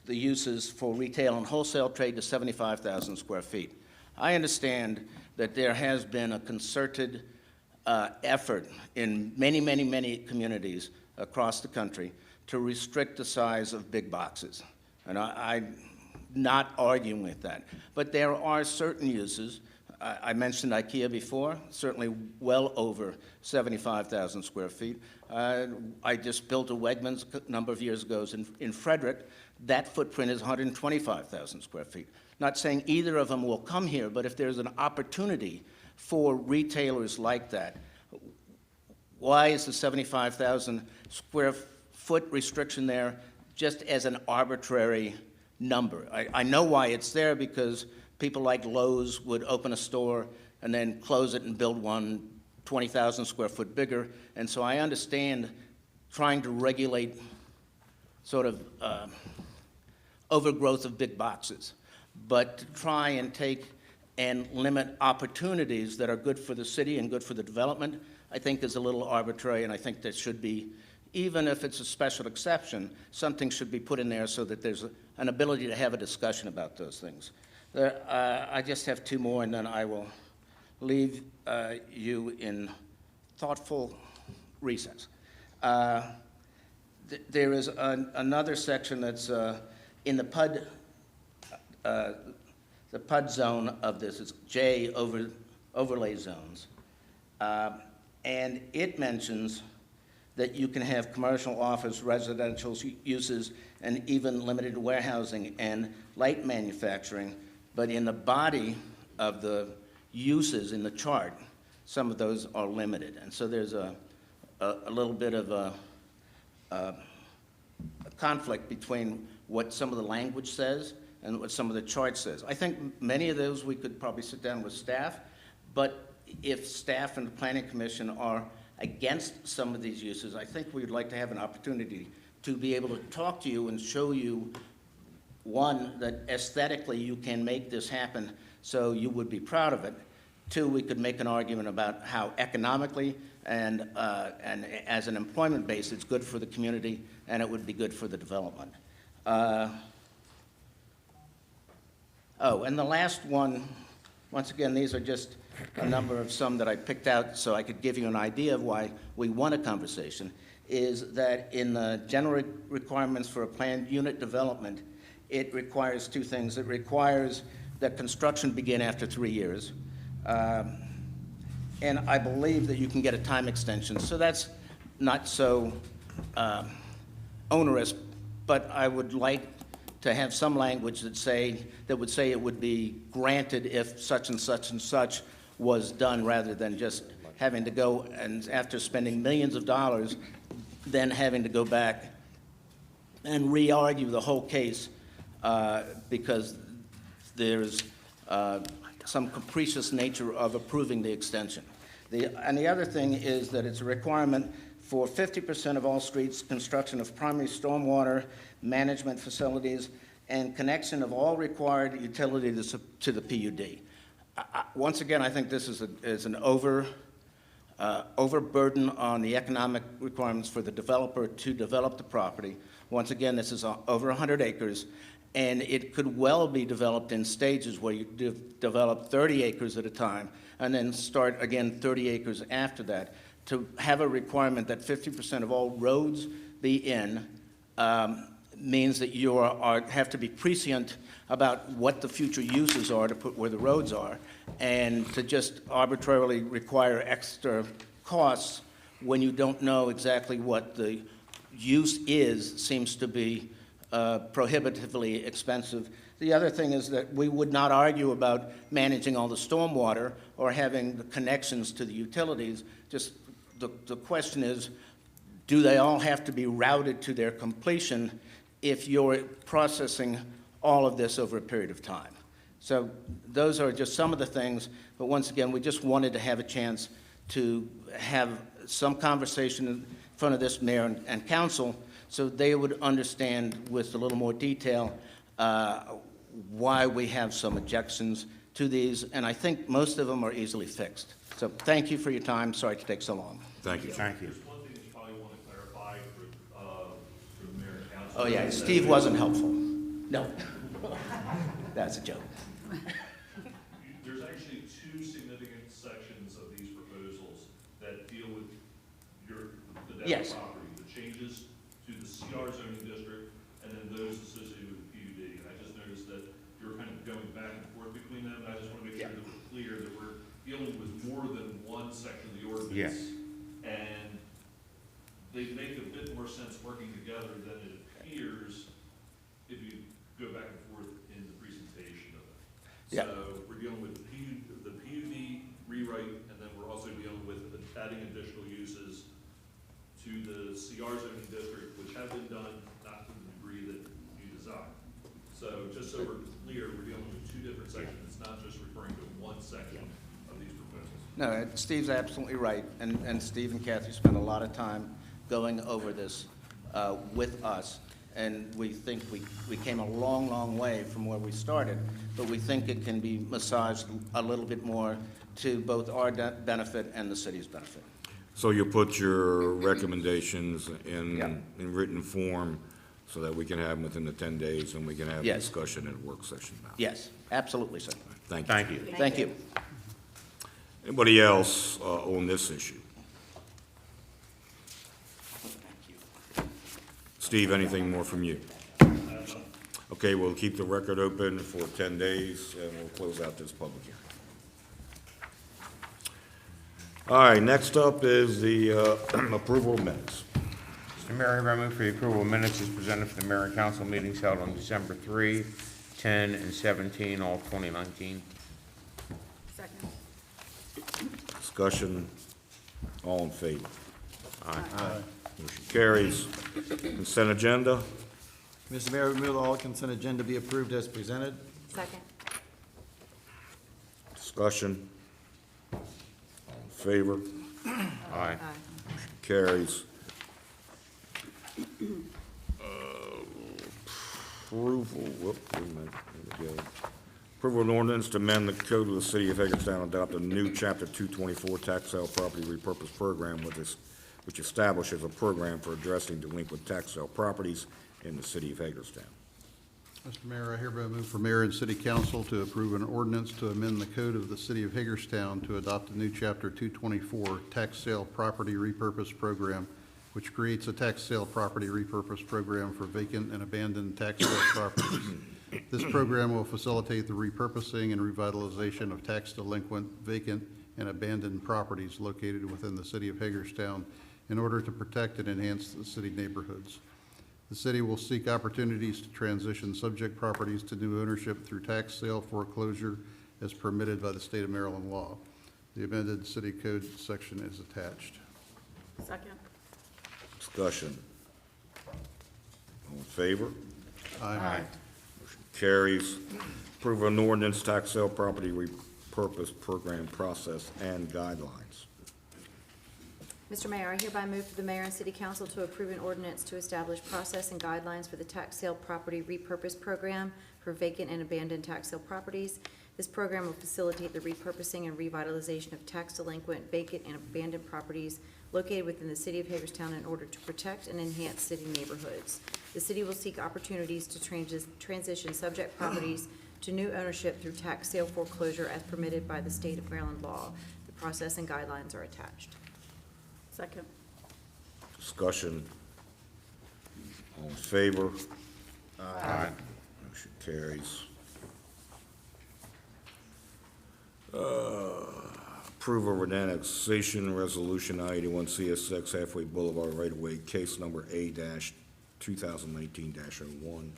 uses for retail and wholesale trade to 75,000 square feet. I understand that there has been a concerted effort in many, many, many communities across the country to restrict the size of big boxes. And I'm not arguing with that. But there are certain uses, I mentioned IKEA before, certainly well over 75,000 square feet. I just built a Wegmans a number of years ago in Frederick. That footprint is 125,000 square feet. Not saying either of them will come here, but if there's an opportunity for retailers like that, why is the 75,000 square foot restriction there just as an arbitrary number? I know why it's there, because people like Lowe's would open a store and then close it and build one 20,000 square foot bigger. And so I understand trying to regulate sort of overgrowth of big boxes. But to try and take and limit opportunities that are good for the city and good for the development, I think is a little arbitrary, and I think there should be, even if it's a special exception, something should be put in there so that there's an ability to have a discussion about those things. I just have two more, and then I will leave you in thoughtful recess. There is another section that's in the PUD zone of this. It's J overlay zones. And it mentions that you can have commercial, office, residential uses, and even limited warehousing and light manufacturing. But in the body of the uses in the chart, some of those are limited. And so there's a little bit of a conflict between what some of the language says and what some of the chart says. I think many of those we could probably sit down with staff, but if staff and the Planning Commission are against some of these uses, I think we'd like to have an opportunity to be able to talk to you and show you, one, that aesthetically you can make this happen so you would be proud of it. Two, we could make an argument about how economically and as an employment base it's good for the community and it would be good for the development. Oh, and the last one, once again, these are just a number of some that I picked out so I could give you an idea of why we want a conversation, is that in the general requirements for a planned unit development, it requires two things. It requires that construction begin after 3 years, and I believe that you can get a time extension. So that's not so onerous, but I would like to have some language that would say it would be granted if such and such and such was done, rather than just having to go and after spending millions of dollars, then having to go back and re-argue the whole case because there's some capricious nature of approving the extension. And the other thing is that it's a requirement for 50% of all streets, construction of primary stormwater management facilities, and connection of all required utilities to the PUD. Once again, I think this is an overburden on the economic requirements for the developer to develop the property. Once again, this is over 100 acres, and it could well be developed in stages where you develop 30 acres at a time, and then start again 30 acres after that. To have a requirement that 50% of all roads be in means that you have to be prescient about what the future uses are to put where the roads are, and to just arbitrarily require extra costs when you don't know exactly what the use is seems to be prohibitively expensive. The other thing is that we would not argue about managing all the stormwater or having the connections to the utilities. Just the question is, do they all have to be routed to their completion if you're processing all of this over a period of time? So those are just some of the things, but once again, we just wanted to have a chance to have some conversation in front of this mayor and council so they would understand with a little more detail why we have some objections to these, and I think most of them are easily fixed. So thank you for your time. Sorry to take so long. Thank you. Thank you. There's one thing that you probably want to clarify for the mayor and council. Oh, yeah, Steve wasn't helpful. No. That's a joke. There's actually two significant sections of these proposals that deal with the Dow Yes. property, the changes to the CR zoning district, and then those associated with the PUD. And I just noticed that you're kind of going back and forth between them, and I just want to make sure that we're clear that we're dealing with more than one section of the ordinance. Yes. And they make a bit more sense working together than it appears if you go back and forth in the presentation of it. Yeah. So we're dealing with the PUD rewrite, and then we're also dealing with adding additional uses to the CR zoning district, which have been done, not to the degree that you desire. So just so we're clear, we're dealing with two different sections. It's not just referring to one section of these proposals. No, Steve's absolutely right, and Steve and Kathy spent a lot of time going over this with us, and we think we came a long, long way from where we started, but we think it can be massaged a little bit more to both our benefit and the city's benefit. So you'll put your recommendations Yeah. in written form so that we can have them within the 10 days and we can have a Yes. discussion at a work session about it. Yes, absolutely, sir. Thank you. Thank you. Thank you. Anybody else on this issue? Steve, anything more from you? Okay, we'll keep the record open for 10 days, and we'll close out this public hearing. All right, next up is the approval of minutes. Mr. Mayor, I move for the approval of minutes as presented for the mayor and council meetings held on December 3, 10, and 17, all 2019. Second. Discussion, all in favor? Aye. Motion carries. Consent agenda, Mr. Mayor, we move all consent agenda be approved as presented. Second. discussion, all in favor? Aye. Carries. Approval, whoop, wait a minute, there we go. Approval of an ordinance to amend the code of the city of Hagerstown, adopt a new chapter 224 tax sale property repurpose program which establishes a program for addressing delinquent tax sale properties in the city of Hagerstown. Mr. Mayor, I hereby move for mayor and city council to approve an ordinance to amend the code of the city of Hagerstown to adopt a new chapter 224 tax sale property repurpose program, which creates a tax sale property repurpose program for vacant and abandoned tax sale properties. This program will facilitate the repurposing and revitalization of tax delinquent, vacant, and abandoned properties located within the city of Hagerstown in order to protect and enhance the city neighborhoods. The city will seek opportunities to transition subject properties to new ownership through tax sale foreclosure as permitted by the state of Maryland law. The amended city code section is attached. Second. Discussion, all in favor? Aye. Motion carries. Approval of an ordinance, tax sale property repurpose program process and guidelines. Mr. Mayor, I hereby move for the mayor and city council to approve an ordinance to establish process and guidelines for the tax sale property repurpose program for vacant and abandoned tax sale properties. This program will facilitate the repurposing and revitalization of tax delinquent, vacant, and abandoned properties located within the city of Hagerstown in order to protect and enhance city neighborhoods. The city will seek opportunities to transition subject properties to new ownership through tax sale foreclosure as permitted by the state of Maryland law. The process and guidelines are attached. Second. Discussion, all in favor? Aye. Motion carries. Approval of an annexation resolution I-81 CS6 Halfway Boulevard right-of-way, case number A-2019-01.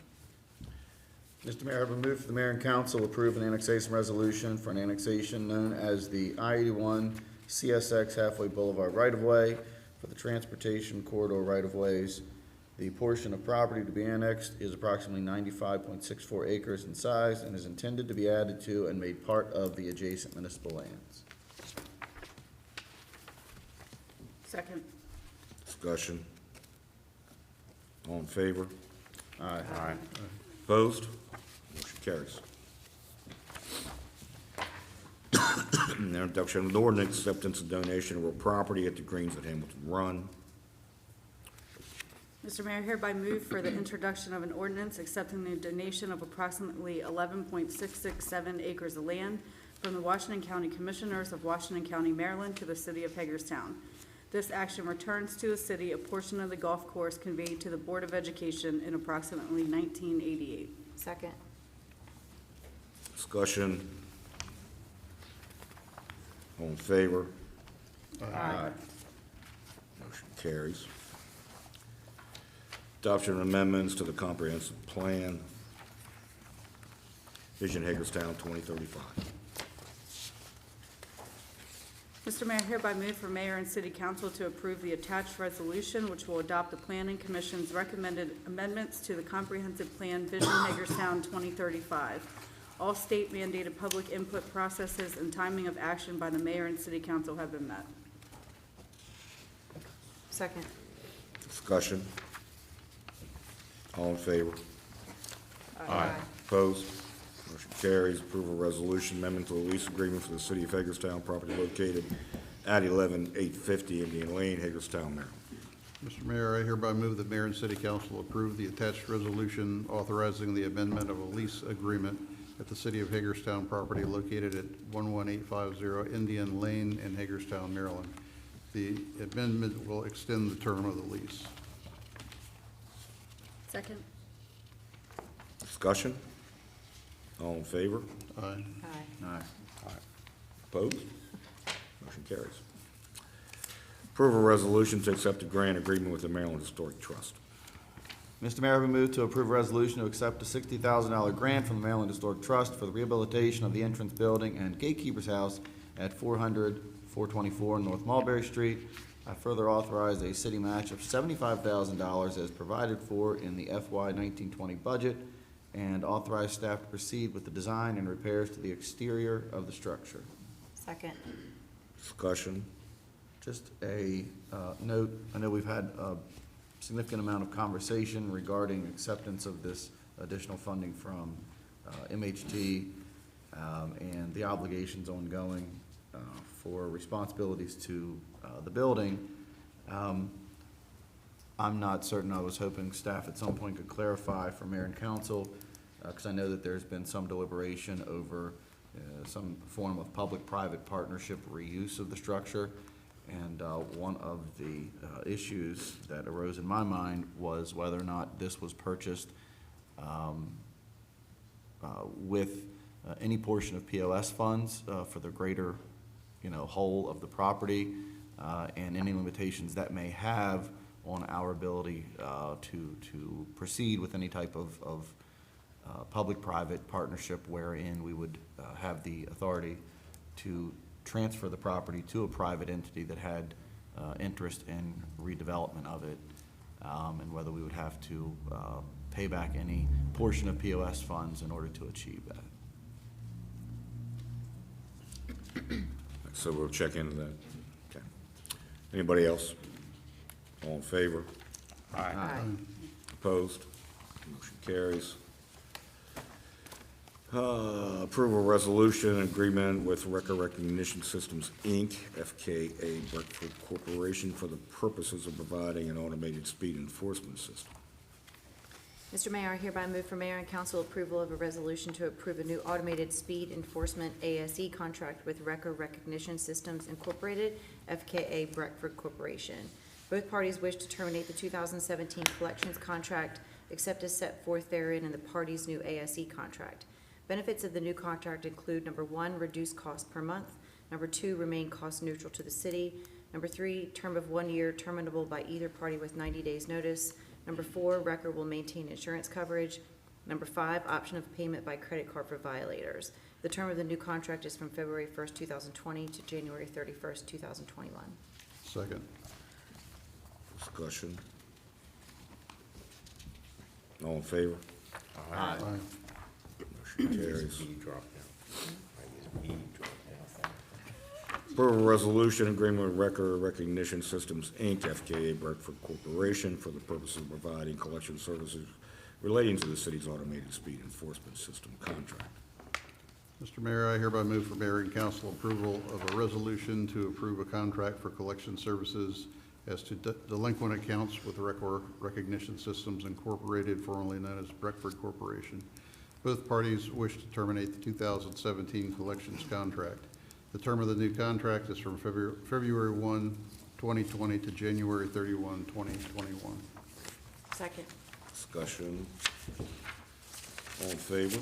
Mr. Mayor, I move for the mayor and council approve an annexation resolution for an annexation known as the I-81 CSX Halfway Boulevard right-of-way for the transportation corridor right-of-ways. The portion of property to be annexed is approximately 95.64 acres in size and is intended to be added to and made part of the adjacent municipal lands. Second. Discussion, All in favor? Aye. Aye. Opposed? Motion carries. Introduction of an ordinance acceptance of donation of real property at the Greens at Hamilton Run. Mr. Mayor, hereby move for the introduction of an ordinance accepting the donation of approximately 11.667 acres of land from the Washington County Commissioners of Washington County, Maryland, to the city of Hagerstown. This action returns to the city a portion of the golf course conveyed to the Board of Education in approximately 1988. Second. Discussion. All in favor? Aye. Motion carries. Adoption of amendments to the comprehensive plan. Vision Hagerstown 2035. Mr. Mayor, hereby move for mayor and city council to approve the attached resolution, which will adopt the planning commission's recommended amendments to the comprehensive plan Vision Hagerstown 2035. All state mandated public input processes and timing of action by the mayor and city council have been met. Second. Discussion. All in favor? Aye. Opposed? Motion carries. Approval of resolution amendment to the lease agreement for the city of Hagerstown, property located at 11850 Indian Lane, Hagerstown, Maryland. Mr. Mayor, I hereby move that mayor and city council approve the attached resolution authorizing the amendment of a lease agreement at the city of Hagerstown property located at 11850 Indian Lane in Hagerstown, Maryland. The amendment will extend the term of the lease. Second. Discussion. All in favor? Aye. Aye. Aye. Opposed? Motion carries. Approval of resolution to accept a grant agreement with the Maryland Historic Trust. Mr. Mayor, I move to approve a resolution to accept a $60,000 grant from the Maryland Historic Trust for the rehabilitation of the entrance building and gatekeeper's house at 424 North Mulberry Street. I further authorize a city match of $75,000 as provided for in the FY 1920 budget, and authorize staff to proceed with the design and repairs to the exterior of the structure. Second. Discussion. Just a note, I know we've had a significant amount of conversation regarding acceptance of this additional funding from MHT and the obligations ongoing for responsibilities to the building. I'm not certain. I was hoping staff at some point could clarify for mayor and council, because I know that there's been some deliberation over some form of public-private partnership reuse of the structure. And one of the issues that arose in my mind was whether or not this was purchased with any portion of POS funds for the greater, whole of the property, and any limitations that may have on our ability to proceed with any type of public-private partnership wherein we would have the authority to transfer the property to a private entity that had interest in redevelopment of it, and whether we would have to pay back any portion of POS funds in order to achieve that. So we'll check into that. Okay. Anybody else? All in favor? Aye. Opposed? Motion carries. Approval resolution and agreement with Record Recognition Systems, Inc., FKA Breckford Corporation, for the purposes of providing an automated speed enforcement system. Mr. Mayor, I hereby move for mayor and council approval of a resolution to approve a new automated speed enforcement ASE contract with Record Recognition Systems Incorporated, FKA Breckford Corporation. Both parties wish to terminate the 2017 collections contract, except as set forth therein in the parties' new ASE contract. Benefits of the new contract include, number one, reduced cost per month; number two, remain cost neutral to the city; number three, term of 1 year, terminable by either party with 90 days' notice; number four, Record will maintain insurance coverage; number five, option of payment by credit card for violators. The term of the new contract is from February 1st, 2020 to January 31st, 2021. Second. Discussion. All in favor? Aye. Motion carries. E drop down. I guess E drop down. Approval resolution agreement with Record Recognition Systems, Inc., FKA Bradford Corporation, for the purpose of providing collection services relating to the city's automated speed enforcement system contract. Mr. Mayor, I hereby move for mayor and council approval of a resolution to approve a contract for collection services as to delinquent accounts with Record Recognition Systems Incorporated, formerly known as Bradford Corporation. Both parties wish to terminate the 2017 collections contract. The term of the new contract is from February 1, 2020 to January 31, 2021. Second. Discussion. All in favor?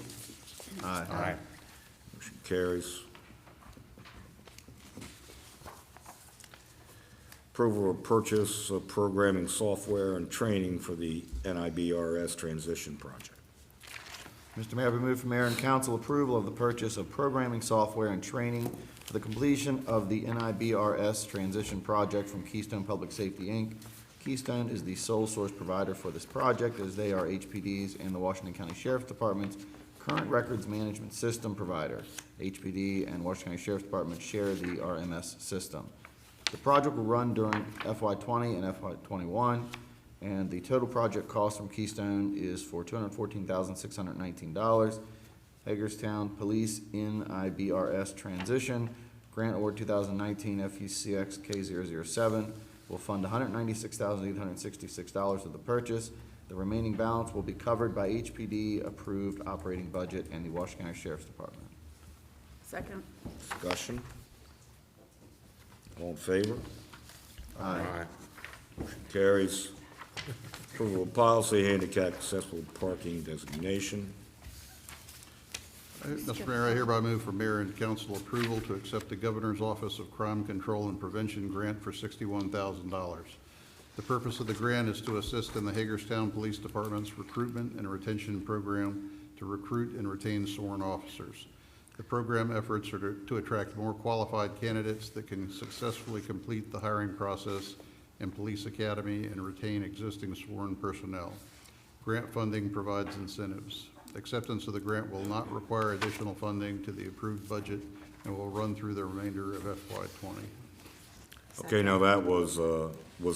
Aye. Motion carries. Approval of purchase of programming software and training for the NIBRS transition project. Mr. Mayor, we move for mayor and council approval of the purchase of programming software and training for the completion of the NIBRS transition project from Keystone Public Safety, Inc. Keystone is the sole source provider for this project, as they are HPD's and the Washington County Sheriff's Department's current records management system provider. HPD and Washington County Sheriff's Department share the RMS system. The project will run during FY20 and FY21, and the total project cost from Keystone is for $214,619. Hagerstown Police NIBRS Transition Grant Award 2019 FUCX K007 will fund $196,866 of the purchase. The remaining balance will be covered by HPD approved operating budget and the Washington County Sheriff's Department. Second. Discussion. All in favor? Aye. Motion carries. Approval of policy, handicap accessible parking designation. Mr. Mayor, I hereby move for mayor and council approval to accept the Governor's Office of Crime Control and Prevention grant for $61,000. The purpose of the grant is to assist in the Hagerstown Police Department's recruitment and retention program to recruit and retain sworn officers. The program efforts are to attract more qualified candidates that can successfully complete the hiring process in Police Academy and retain existing sworn personnel. Grant funding provides incentives. Acceptance of the grant will not require additional funding to the approved budget and will run through the remainder of FY20. Okay, now that was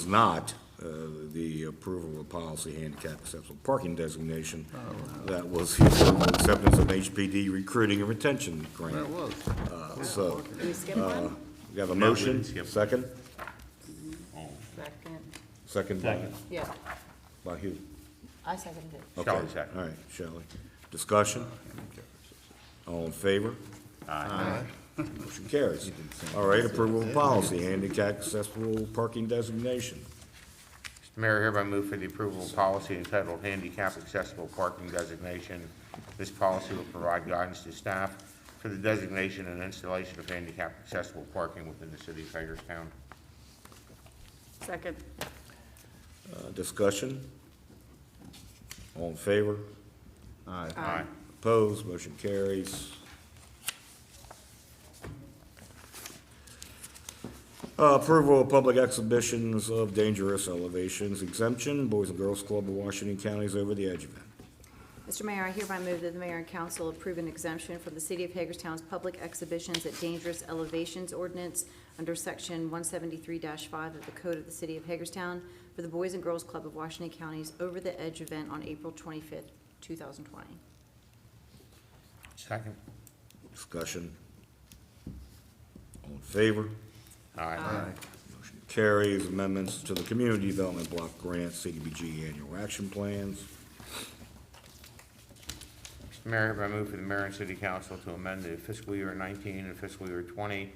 not the approval of policy handicap accessible parking designation. That was the approval and acceptance of HPD recruiting and retention grant. There it was. So, Did we skip one? we have a No, we motion, didn't skip. second? Second. Second by, Yeah, by who? I seconded it. Okay. Shelley second. All right, Shelley. Discussion? All in favor? Aye. Motion carries. All right, approval of policy, handicap accessible parking designation. Mr. Mayor, I hereby move for the approval of policy entitled Handicap Accessible Parking Designation. This policy will provide guidance to staff for the designation and installation of handicap accessible parking within the city of Hagerstown. Second. Discussion? All in favor? Aye. Opposed, motion carries. Approval of public exhibitions of dangerous elevations exemption, Boys and Girls Club of Washington County's Over the Edge event. Mr. Mayor, I hereby move that the mayor and council approve an exemption from the City of Hagerstown's public exhibitions at dangerous elevations ordinance under Section 173-5 of the Code of the City of Hagerstown for the Boys and Girls Club of Washington County's Over the Edge event on April 25th, 2020. Second. Discussion? All in favor? Aye. Motion carries. Amendments to the Community Development Block Grant, CDBG Annual Action Plans. Mr. Mayor, I hereby move for the mayor and city council to amend the fiscal year 19 and fiscal year 20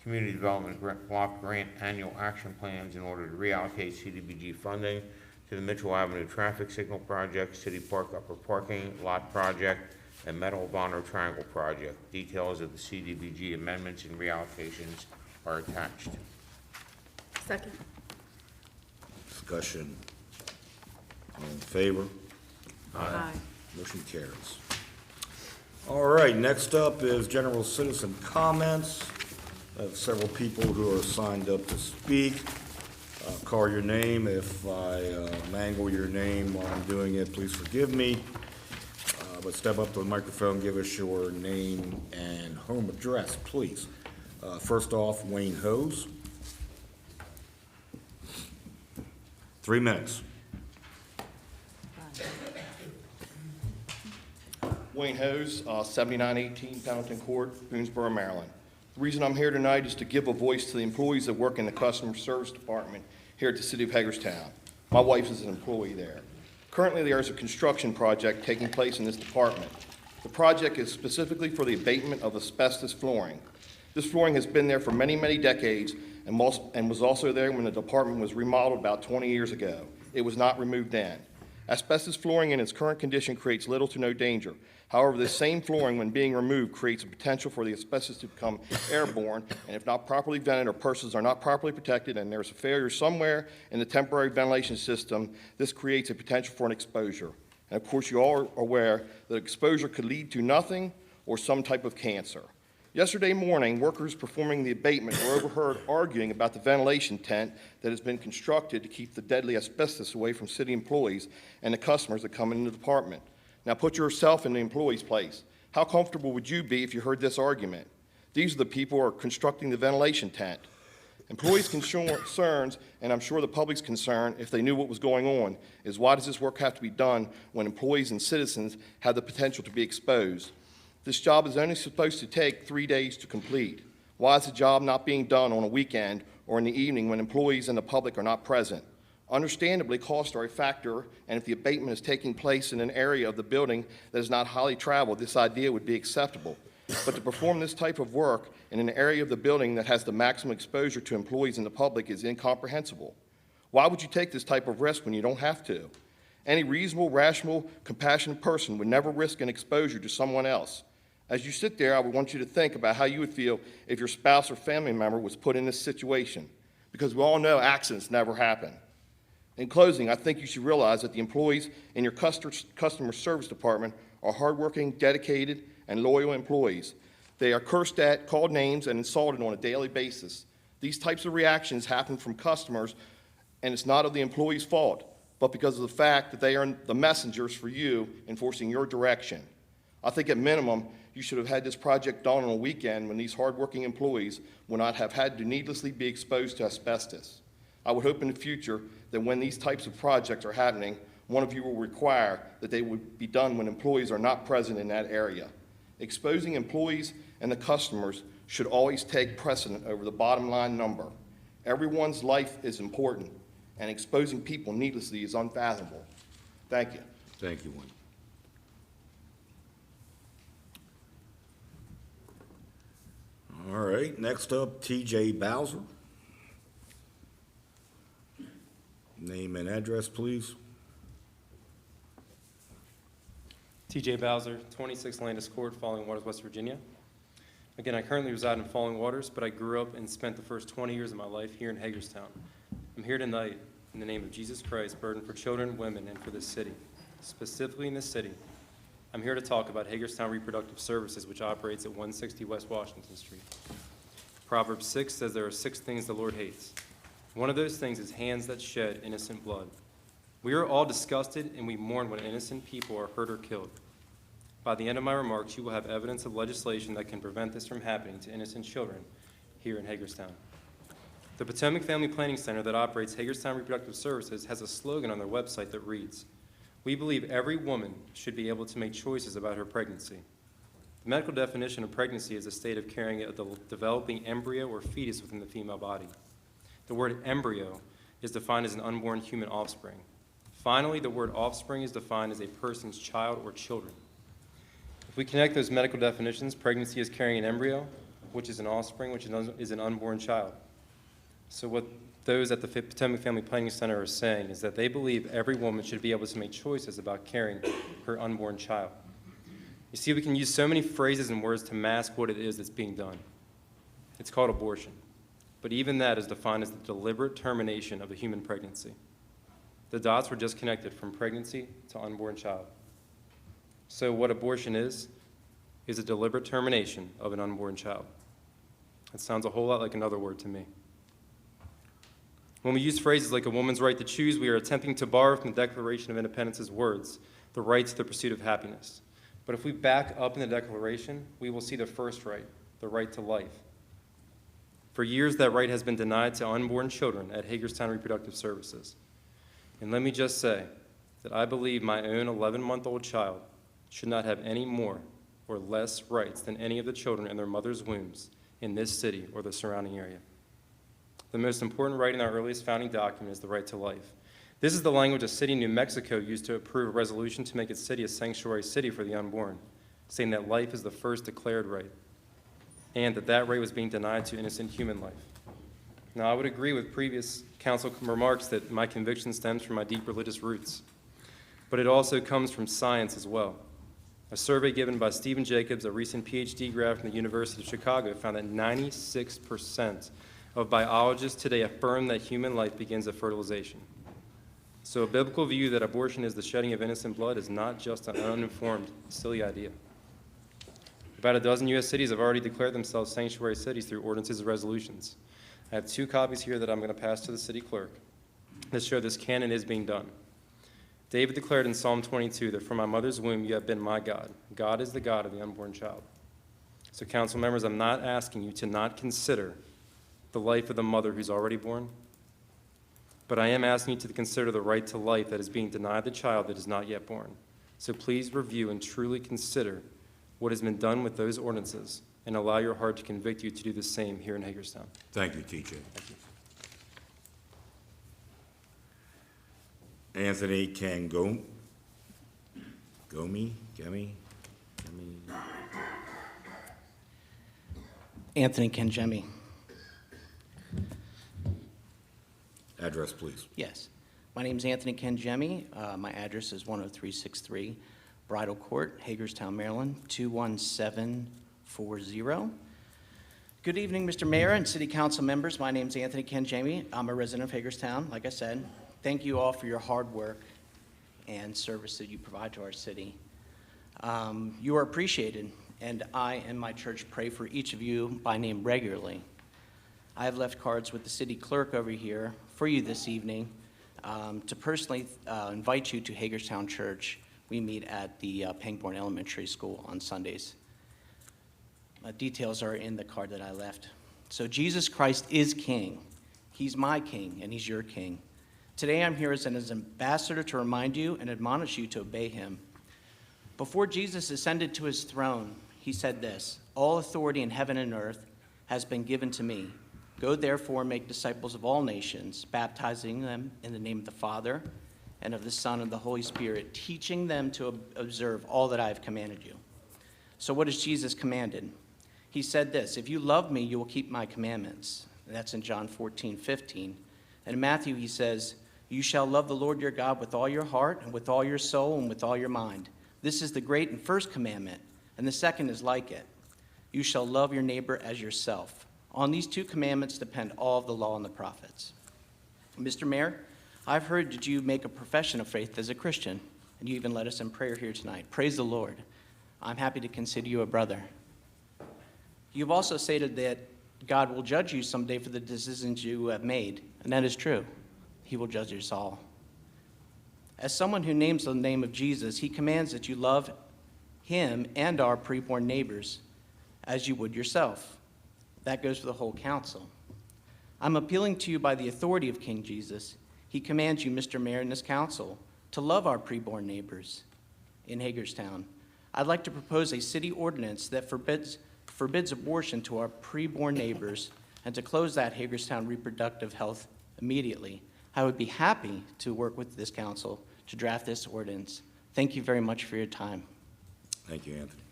Community Development Block Grant Annual Action Plans in order to reallocate CDBG funding to the Mitchell Avenue Traffic Signal Project, City Park Upper Parking Lot Project, and Medal of Honor Triangle Project. Details of the CDBG amendments and reallocations are attached. Second. Discussion? All in favor? Aye. Motion carries. All right, next up is general citizen comments. I have several people who are signed up to speak. Call your name. If I mangle your name while I'm doing it, please forgive me. But step up to the microphone, give us your name and home address, please. First off, Wayne Hose. 3 minutes. Wayne Hose, 7918 Pendleton Court, Boonesboro, Maryland. The reason I'm here tonight is to give a voice to the employees that work in the customer service department here at the city of Hagerstown. My wife is an employee there. Currently, there is a construction project taking place in this department. The project is specifically for the abatement of asbestos flooring. This flooring has been there for many, many decades and was also there when the department was remodeled about 20 years ago. It was not removed then. Asbestos flooring in its current condition creates little to no danger. However, this same flooring, when being removed, creates a potential for the asbestos to become airborne, and if not properly vented or persons are not properly protected and there's a failure somewhere in the temporary ventilation system, this creates a potential for an exposure. And of course, you all are aware that exposure could lead to nothing or some type of cancer. Yesterday morning, workers performing the abatement were overheard arguing about the ventilation tent that has been constructed to keep the deadly asbestos away from city employees and the customers that come into the department. Now put yourself in the employee's place. How comfortable would you be if you heard this argument? These are the people who are constructing the ventilation tent. Employees' concerns, and I'm sure the public's concern, if they knew what was going on, is why does this work have to be done when employees and citizens have the potential to be exposed? This job is only supposed to take 3 days to complete. Why is the job not being done on a weekend or in the evening when employees and the public are not present? Understandably, costs are a factor, and if the abatement is taking place in an area of the building that is not highly traveled, this idea would be acceptable. But to perform this type of work in an area of the building that has the maximum exposure to employees and the public is incomprehensible. Why would you take this type of risk when you don't have to? Any reasonable, rational, compassionate person would never risk an exposure to someone else. As you sit there, I would want you to think about how you would feel if your spouse or family member was put in this situation, because we all know accidents never happen. In closing, I think you should realize that the employees in your customer service department are hardworking, dedicated, and loyal employees. They are cursed at, called names, and insulted on a daily basis. These types of reactions happen from customers, and it's not of the employee's fault, but because of the fact that they are the messengers for you enforcing your direction. I think at minimum, you should have had this project done on a weekend when these hardworking employees would not have had to needlessly be exposed to asbestos. I would hope in the future that when these types of projects are happening, one of you will require that they would be done when employees are not present in that area. Exposing employees and the customers should always take precedent over the bottom line number. Everyone's life is important, and exposing people needlessly is unfathomable. Thank you. Thank you, Wayne. All right, next up, T.J. Bowser. Name and address, please. T.J. Bowser, 26 Landis Court, Falling Waters, West Virginia. Again, I currently reside in Falling Waters, but I grew up and spent the first 20 years of my life here in Hagerstown. I'm here tonight in the name of Jesus Christ, burdened for children, women, and for this city. Specifically in this city, I'm here to talk about Hagerstown Reproductive Services, which operates at 160 West Washington Street. Proverbs 6 says there are 6 things the Lord hates. One of those things is hands that shed innocent blood. We are all disgusted and we mourn when innocent people are hurt or killed. By the end of my remarks, you will have evidence of legislation that can prevent this from happening to innocent children here in Hagerstown. The Potomac Family Planning Center that operates Hagerstown Reproductive Services has a slogan on their website that reads, "We believe every woman should be able to make choices about her pregnancy." The medical definition of pregnancy is a state of carrying a developing embryo or fetus within the female body. The word embryo is defined as an unborn human offspring. Finally, the word offspring is defined as a person's child or children. If we connect those medical definitions, pregnancy is carrying an embryo, which is an offspring, which is an unborn child. So what those at the Potomac Family Planning Center are saying is that they believe every woman should be able to make choices about carrying her unborn child. You see, we can use so many phrases and words to mask what it is that's being done. It's called abortion. But even that is defined as the deliberate termination of a human pregnancy. The dots were just connected from pregnancy to unborn child. So what abortion is a deliberate termination of an unborn child. That sounds a whole lot like another word to me. When we use phrases like a woman's right to choose, we are attempting to borrow from the Declaration of Independence's words, the right to the pursuit of happiness. But if we back up in the Declaration, we will see the first right, the right to life. For years, that right has been denied to unborn children at Hagerstown Reproductive Services. And let me just say that I believe my own 11-month-old child should not have any more or less rights than any of the children in their mother's wombs in this city or the surrounding area. The most important right in our earliest founding document is the right to life. This is the language a city in New Mexico used to approve a resolution to make its city a sanctuary city for the unborn, saying that life is the first declared right, and that right was being denied to innocent human life. Now, I would agree with previous council remarks that my conviction stems from my deep religious roots, but it also comes from science as well. A survey given by Stephen Jacobs, a recent PhD grad from the University of Chicago, found that 96% of biologists today affirm that human life begins at fertilization. So a biblical view that abortion is the shedding of innocent blood is not just an uninformed, silly idea. About a dozen U.S. cities have already declared themselves sanctuary cities through ordinances and resolutions. I have 2 copies here that I'm going to pass to the city clerk that show this canon is being done. David declared in Psalm 22 that from my mother's womb you have been my God. God is the God of the unborn child. So council members, I'm not asking you to not consider the life of the mother who's already born, but I am asking you to consider the right to life that is being denied the child that is not yet born. So please review and truly consider what has been done with those ordinances and allow your heart to convict you to do the same here in Hagerstown. Thank you, TJ. Anthony Kangemi? Anthony Kangemi. Address, please. Yes. My name is Anthony Kangemi. My address is 10363 Bridal Court, Hagerstown, Maryland, 21740. Good evening, Mr. Mayor and City Council members. My name is Anthony Kangemi. I'm a resident of Hagerstown, like I said. Thank you all for your hard work and service that you provide to our city. You are appreciated, and I and my church pray for each of you by name regularly. I have left cards with the city clerk over here for you this evening to personally invite you to Hagerstown Church. We meet at the Pangbourne Elementary School on Sundays. Details are in the card that I left. So Jesus Christ is King. He's my King, and He's your King. Today I'm here as an ambassador to remind you and admonish you to obey Him. Before Jesus ascended to His throne, He said this, "All authority in heaven and earth has been given to me. Go therefore and make disciples of all nations, baptizing them in the name of the Father and of the Son and the Holy Spirit, teaching them to observe all that I have commanded you." So what has Jesus commanded? He said this, "If you love me, you will keep my commandments." And that's in John 14:15. And in Matthew, He says, "You shall love the Lord your God with all your heart and with all your soul and with all your mind. This is the great and first commandment, and the second is like it. You shall love your neighbor as yourself. On these 2 commandments depend all of the law and the prophets." Mr. Mayor, I've heard that you make a profession of faith as a Christian, and you even led us in prayer here tonight. Praise the Lord. I'm happy to consider you a brother. You've also stated that God will judge you someday for the decisions you have made, and that is true. He will judge us all. As someone who names the name of Jesus, He commands that you love Him and our preborn neighbors as you would yourself. That goes for the whole council. I'm appealing to you by the authority of King Jesus. He commands you, Mr. Mayor, and this council, to love our preborn neighbors in Hagerstown. I'd like to propose a city ordinance that forbids abortion to our preborn neighbors and to close that Hagerstown reproductive health immediately. I would be happy to work with this council to draft this ordinance. Thank you very much for your time. Thank you, Anthony.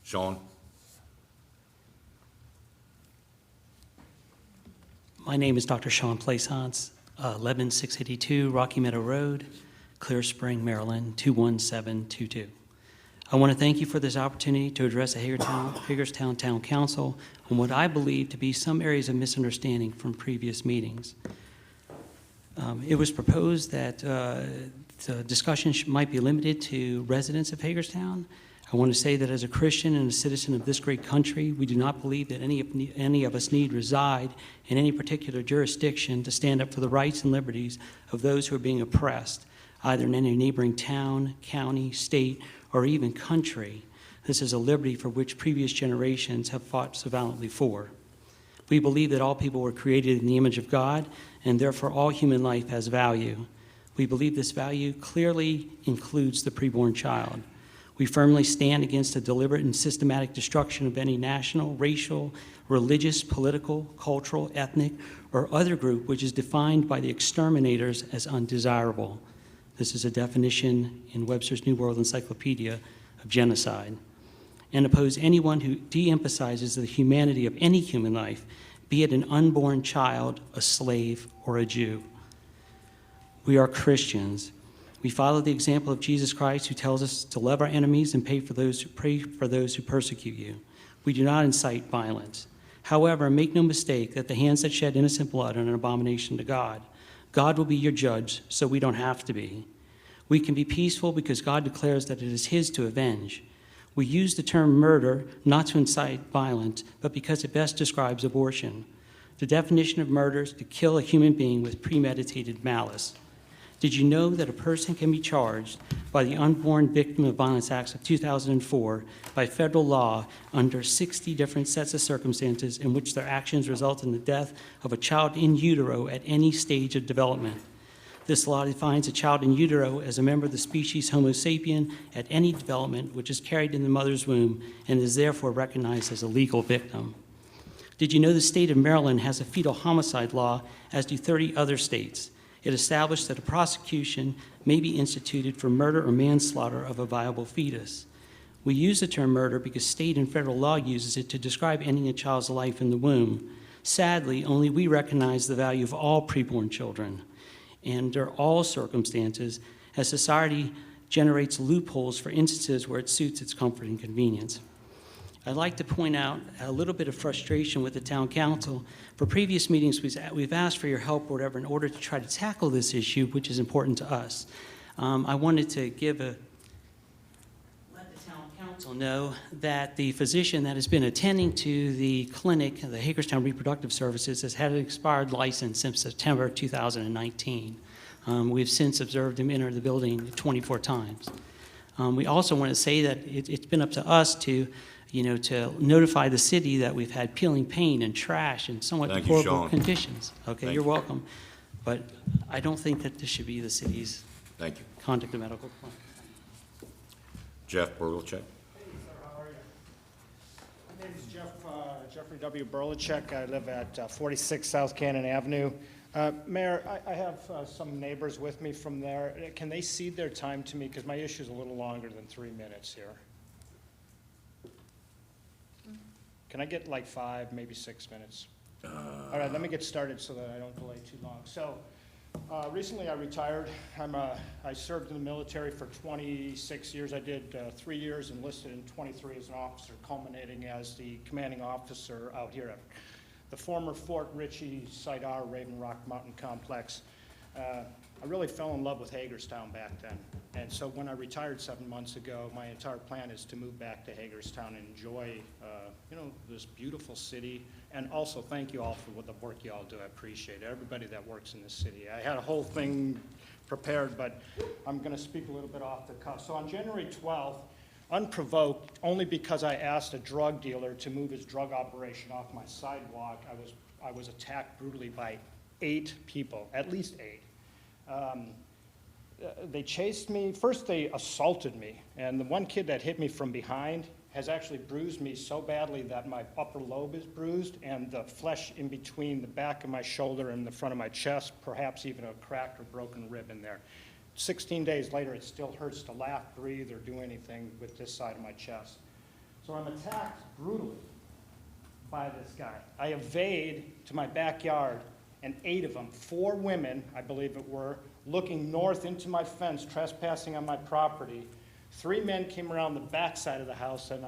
Sean? My name is Dr. Sean Plaisance, 11682 Rocky Meadow Road, Clear Spring, Maryland, 21722. I want to thank you for this opportunity to address the Hagerstown Town Council on what I believe to be some areas of misunderstanding from previous meetings. It was proposed that the discussion might be limited to residents of Hagerstown. I want to say that as a Christian and a citizen of this great country, we do not believe that any of us need reside in any particular jurisdiction to stand up for the rights and liberties of those who are being oppressed, either in any neighboring town, county, state, or even country. This is a liberty for which previous generations have fought so valiantly for. We believe that all people were created in the image of God, and therefore all human life has value. We believe this value clearly includes the preborn child. We firmly stand against the deliberate and systematic destruction of any national, racial, religious, political, cultural, ethnic, or other group which is defined by the exterminators as undesirable. This is a definition in Webster's New World Encyclopedia of genocide. And oppose anyone who de-emphasizes the humanity of any human life, be it an unborn child, a slave, or a Jew. We are Christians. We follow the example of Jesus Christ, who tells us to love our enemies and pray for those who persecute you. We do not incite violence. However, make no mistake that the hands that shed innocent blood are an abomination to God. God will be your judge, so we don't have to be. We can be peaceful because God declares that it is his to avenge. We use the term murder not to incite violence, but because it best describes abortion. The definition of murder is to kill a human being with premeditated malice. Did you know that a person can be charged by the Unborn Victim of Violence Acts of 2004 by federal law under 60 different sets of circumstances in which their actions result in the death of a child in utero at any stage of development? This law defines a child in utero as a member of the species Homo sapien at any development which is carried in the mother's womb and is therefore recognized as a legal victim. Did you know the state of Maryland has a fetal homicide law, as do 30 other states? It established that a prosecution may be instituted for murder or manslaughter of a viable fetus. We use the term murder because state and federal law uses it to describe ending a child's life in the womb. Sadly, only we recognize the value of all preborn children. And under all circumstances, as society generates loopholes for instances where it suits its comfort and convenience. I'd like to point out a little bit of frustration with the town council. For previous meetings, we've asked for your help or whatever in order to try to tackle this issue, which is important to us. I wanted to let the town council know that the physician that has been attending to the clinic, the Hagerstown Reproductive Services, has had an expired license since September 2019. We've since observed him enter the building 24 times. We also want to say that it's been up to us to notify the city that we've had peeling paint and trash and somewhat Thank you, deplorable Sean. conditions. Okay, Thank you're you. welcome. But I don't think that this should be the city's Thank you. conduct of medical claims. Jeff Burlechek. Hey, sir, how are you? My name is Jeffrey W. Burlechek. I live at 46 South Cannon Avenue. Mayor, I have some neighbors with me from there. Can they cede their time to me? Because my issue is a little longer than 3 minutes here. Can I get like 5, maybe 6 minutes? All right, let me get started so that I don't delay too long. So, recently I retired. I served in the military for 26 years. I did 3 years, enlisted in 23 as an officer, culminating as the commanding officer out here at the former Fort Ritchie, Sidar, Raven Rock Mountain Complex. I really fell in love with Hagerstown back then. And so when I retired 7 months ago, my entire plan is to move back to Hagerstown and enjoy, this beautiful city. And also thank you all for the work you all do. I appreciate it. Everybody that works in this city. I had a whole thing prepared, but I'm going to speak a little bit off the cuff. So on January 12th, unprovoked, only because I asked a drug dealer to move his drug operation off my sidewalk, I was attacked brutally by 8 people, at least 8. They chased me. First, they assaulted me, and the one kid that hit me from behind has actually bruised me so badly that my upper lobe is bruised, and the flesh in between the back of my shoulder and the front of my chest, perhaps even a cracked or broken rib in there. 16 days later, it still hurts to laugh, breathe, or do anything with this side of my chest. So I'm attacked brutally by this guy. I evade to my backyard, and 8 of them, 4 women, I believe it were, looking north into my fence, trespassing on my property. 3 men came around the back side of the house, and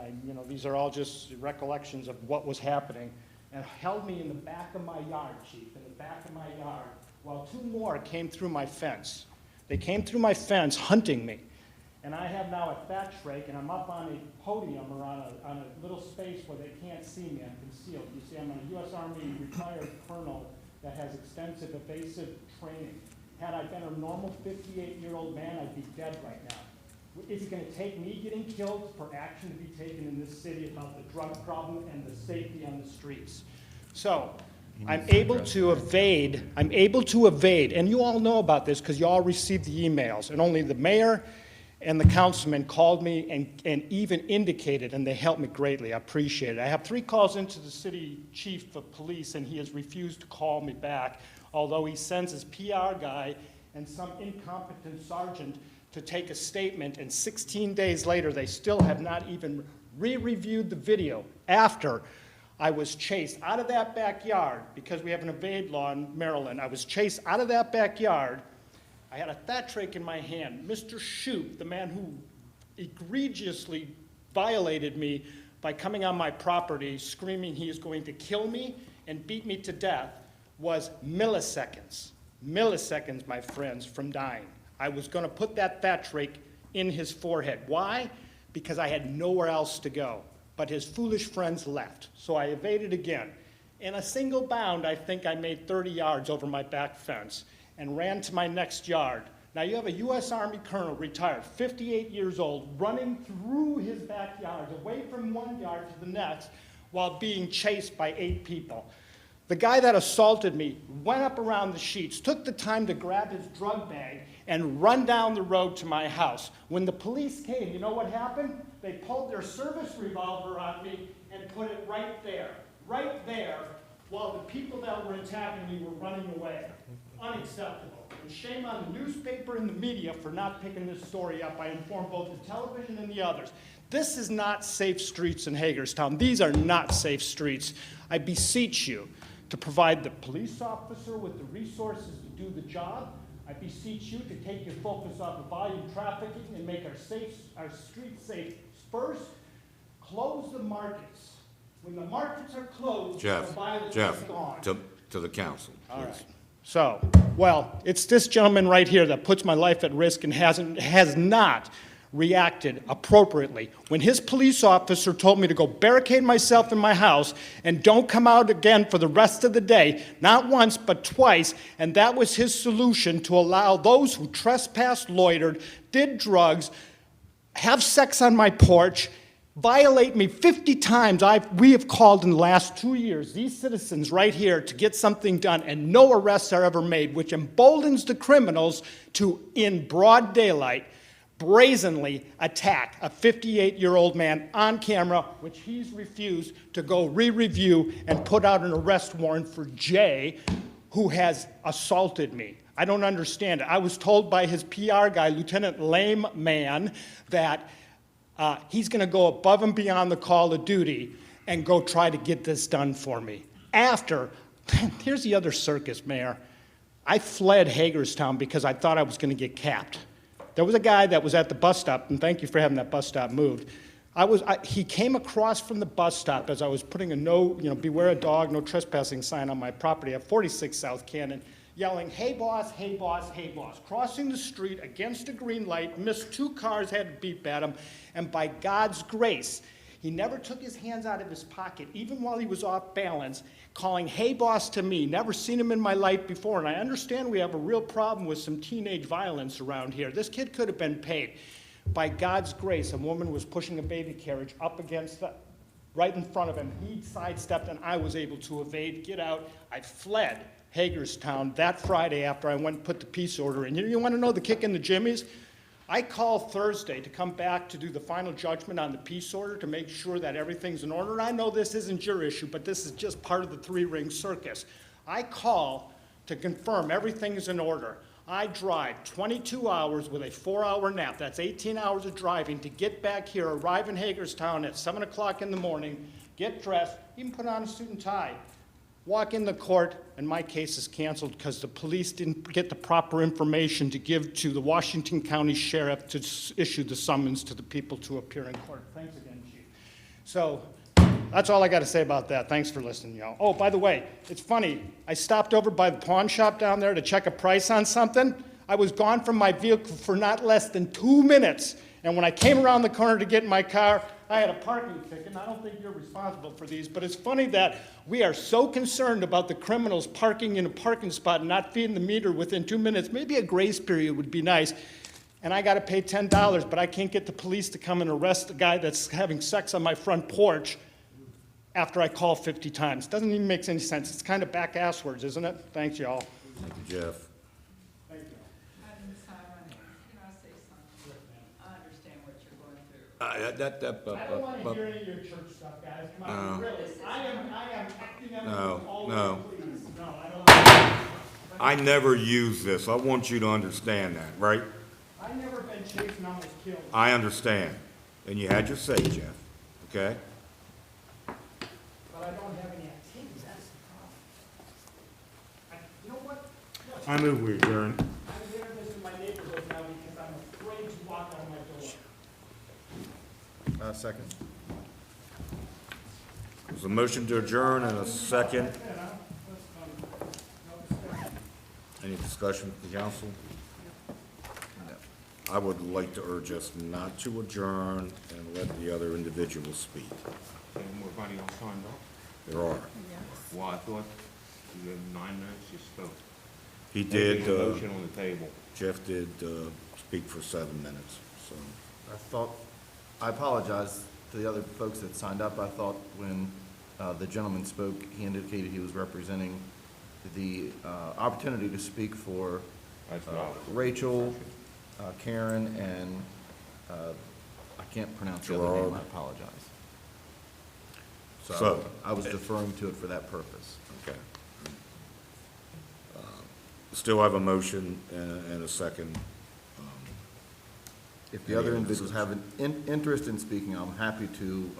these are all just recollections of what was happening, and held me in the back of my yard, Chief, in the back of my yard, while 2 more came through my fence. They came through my fence hunting me. And I have now a thatch rake, and I'm up on a podium or on a little space where they can't see me. I'm concealed. You see, I'm a U.S. Army retired colonel that has extensive evasive training. Had I been a normal 58-year-old man, I'd be dead right now. Is it gonna take me getting killed for action to be taken in this city about the drug problem and the safety on the streets? So, I'm able to evade, and you all know about this because you all received the emails, and only the mayor and the councilman called me and even indicated, and they helped me greatly. I appreciate it. I have 3 calls into the city chief of police, and he has refused to call me back, although he sends his PR guy and some incompetent sergeant to take a statement, and 16 days later, they still have not even re-reviewed the video after I was chased out of that backyard, because we have an evade law in Maryland. I was chased out of that backyard. I had a fat rake in my hand. Mr. Shoup, the man who egregiously violated me by coming on my property, screaming he is going to kill me and beat me to death, was milliseconds, my friends, from dying. I was going to put that fat rake in his forehead. Why? Because I had nowhere else to go. But his foolish friends left. So I evaded again. In a single bound, I think I made 30 yards over my back fence and ran to my next yard. Now you have a U.S. Army colonel, retired, 58 years old, running through his backyard, away from one yard to the next, while being chased by 8 people. The guy that assaulted me went up around the sheets, took the time to grab his drug bag and run down the road to my house. When the police came, you know what happened? They pulled their service revolver on me and put it right there, while the people that were attacking me were running away. Unacceptable. And shame on the newspaper and the media for not picking this story up. I informed both the television and the others. This is not safe streets in Hagerstown. These are not safe streets. I beseech you to provide the police officer with the resources to do the job. I beseech you to take your focus off of volume trafficking and make our streets safe. First, close the markets. When the markets are closed, the violence is gone. To the council, All please. right. So, well, it's this gentleman right here that puts my life at risk and has not reacted appropriately. When his police officer told me to go barricade myself in my house and don't come out again for the rest of the day, not once but twice, and that was his solution to allow those who trespassed, loitered, did drugs, have sex on my porch, violate me 50 times. We have called in the last 2 years, these citizens right here, to get something done, and no arrests are ever made, which emboldens the criminals to, in broad daylight, brazenly attack a 58-year-old man on camera, which he's refused to go re-review and put out an arrest warrant for Jay, who has assaulted me. I don't understand it. I was told by his PR guy, Lieutenant Lame Man, that he's going to go above and beyond the call of duty and go try to get this done for me. Here's the other circus, Mayor. I fled Hagerstown because I thought I was going to get capped. There was a guy that was at the bus stop, and thank you for having that bus stop moved. He came across from the bus stop as I was putting a beware a dog, no trespassing sign on my property at 46 South Cannon, yelling, "Hey boss, hey boss, hey boss," crossing the street against a green light, missed 2 cars, had to beep at him, and by God's grace, he never took his hands out of his pocket, even while he was off balance, calling, "Hey boss," to me. Never seen him in my life before, and I understand we have a real problem with some teenage violence around here. This kid could have been paid. By God's grace, a woman was pushing a baby carriage up against right in front of him. He sidestepped, and I was able to evade, get out. I fled Hagerstown that Friday after I went and put the peace order in. You want to know the kick in the jimmies? I called Thursday to come back to do the final judgment on the peace order to make sure that everything's in order. I know this isn't your issue, but this is just part of the 3-ring circus. I call to confirm everything is in order. I drive 22 hours with a 4-hour nap. That's 18 hours of driving to get back here, arrive in Hagerstown at 7 o'clock in the morning, get dressed, even put on a suit and tie, walk in the court, and my case is canceled because the police didn't get the proper information to give to the Washington County Sheriff to issue the summons to the people to appear in court. Thanks again, Chief. So that's all I got to say about that. Thanks for listening, y'all. Oh, by the way, it's funny. I stopped over by the pawn shop down there to check a price on something. I was gone from my vehicle for not less than 2 minutes. And when I came around the corner to get in my car, I had a parking ticket, and I don't think you're responsible for these, but it's funny that we are so concerned about the criminals parking in a parking spot and not feeding the meter within 2 minutes. Maybe a grace period would be nice. and I gotta pay $10, but I can't get the police to come and arrest the guy that's having sex on my front porch after I call 50 times. Doesn't even make any sense. It's kind of back-ass words, isn't it? Thanks, y'all. Thank you, Jeff. Thank you. Ms. Hyman, can I say something? I understand what you're going through. I don't want to hear any of your church stuff, guys. Come on, really. I am acting out No, all no. over, please. No, I don't. I never use this. I want you to understand that, right? I've never been chased and almost killed. I understand. And you had your say, Jeff, okay? But I don't have any activities, that's the problem. You know what? Look, I move we adjourn. I'm here visiting my neighborhood now because I'm afraid to walk out of my door. Second. There's a motion to adjourn and a second. Any discussion from the council? I would like to urge us not to adjourn and let the other individuals speak. Everybody else signed up? There are. Well, I thought you had 9 minutes, you spoke. He did, Making a motion on the table. Jeff did speak for 7 minutes, so. I apologize to the other folks that signed up. I thought when the gentleman spoke, he indicated he was representing the opportunity to speak for That's not. Rachel, Karen, and I can't pronounce the other name, Gerard. I apologize. So- I was deferring to it for that purpose. Okay. Still have a motion and a second. If the other individuals have an interest in speaking, I'm happy to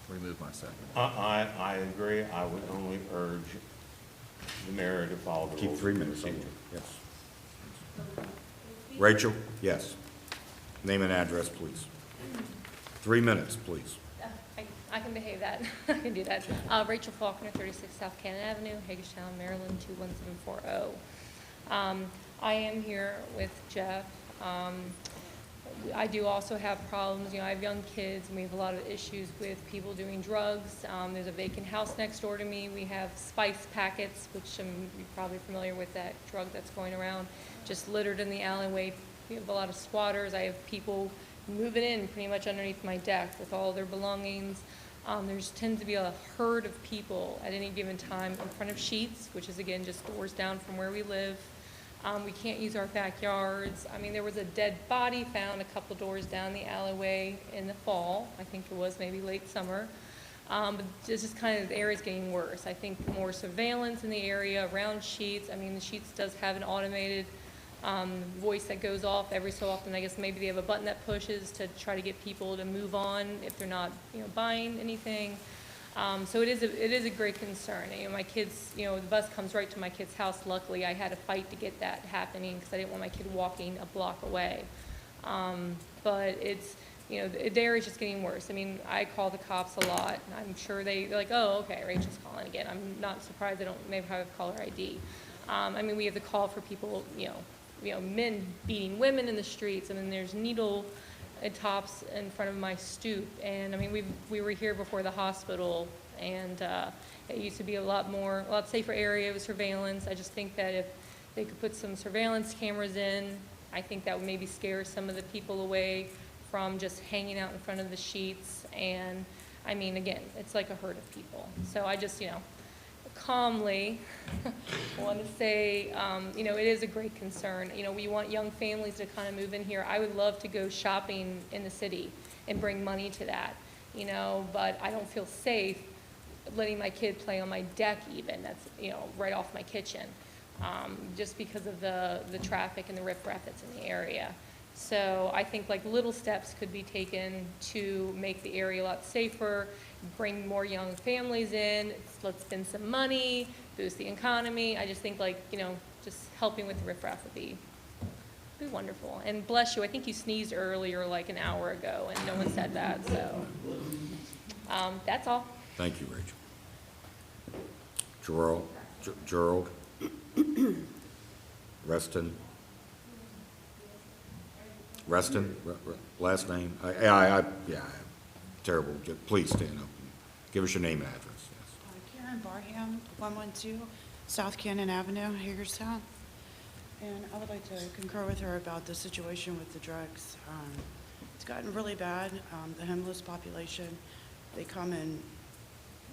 remove my second. I agree. I would only urge the mayor to follow the rules. Keep 3 of minutes, procedure. yes. Rachel, yes. Name and address, please. 3 minutes, please. I can behave that. I can do that. Rachel Faulkner, 36 South Cannon Avenue, Hagerstown, Maryland, 21740. I am here with Jeff. I do also have problems. You know, I have young kids, and we have a lot of issues with people doing drugs. There's a vacant house next door to me. We have spice packets, which you're probably familiar with that drug that's going around, just littered in the alleyway. We have a lot of squatters. I have people moving in pretty much underneath my deck with all their belongings. There's tends to be a herd of people at any given time in front of Sheets, which is again just doors down from where we live. We can't use our backyards. I mean, there was a dead body found a couple doors down the alleyway in the fall. I think it was maybe late summer. But this is kind of, the area's getting worse. I think more surveillance in the area around Sheets. I mean, the Sheets does have an automated voice that goes off every so often. I guess maybe they have a button that pushes to try to get people to move on if they're not, you know, buying anything. So it is a great concern. You know, my kids, you know, the bus comes right to my kid's house. Luckily, I had to fight to get that happening because I didn't want my kid walking a block away. But it's, you know, the area is just getting worse. I mean, I call the cops a lot. I'm sure they're like, oh, okay, Rachel's calling again. I'm not surprised they don't maybe have caller ID. I mean, we have the call for people, you know, men beating women in the streets, and then there's needle tops in front of my stoop. And I mean, we were here before the hospital, and it used to be a lot safer area with surveillance. I just think that if they could put some surveillance cameras in, I think that would maybe scare some of the people away from just hanging out in front of the Sheets. And I mean, again, it's like a herd of people. So I just, you know, calmly want to say, you know, it is a great concern. You know, we want young families to kind of move in here. I would love to go shopping in the city and bring money to that, you know, but I don't feel safe letting my kid play on my deck even. That's, you know, right off my kitchen, just because of the traffic and the riffraff that's in the area. So I think like little steps could be taken to make the area a lot safer, bring more young families in, let's spend some money, boost the economy. I just think, like, you know, just helping with the riffraff would be wonderful. And bless you, I think you sneezed earlier, like an hour ago, and no one said that, so. That's all. Thank you, Rachel. Gerald? Reston, last name? Yeah, terrible. Please stand up. Give us your name and address. Yes. Karen Barham, 112 South Cannon Avenue, Hagerstown. And I would like to concur with her about the situation with the drugs. It's gotten really bad. The homeless population, they come in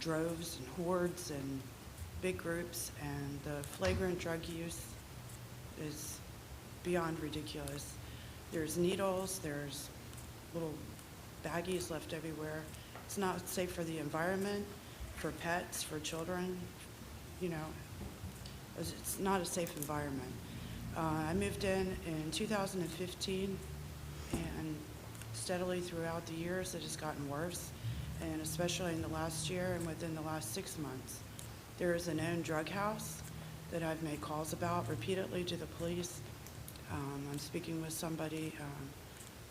droves and hordes and big groups, and the flagrant drug use is beyond ridiculous. There's needles, there's little baggies left everywhere. It's not safe for the environment, for pets, for children. You know, it's not a safe environment. I moved in 2015, and steadily throughout the years it has gotten worse, and especially in the last year and within the last 6 months. There is a known drug house that I've made calls about repeatedly to the police. I'm speaking with somebody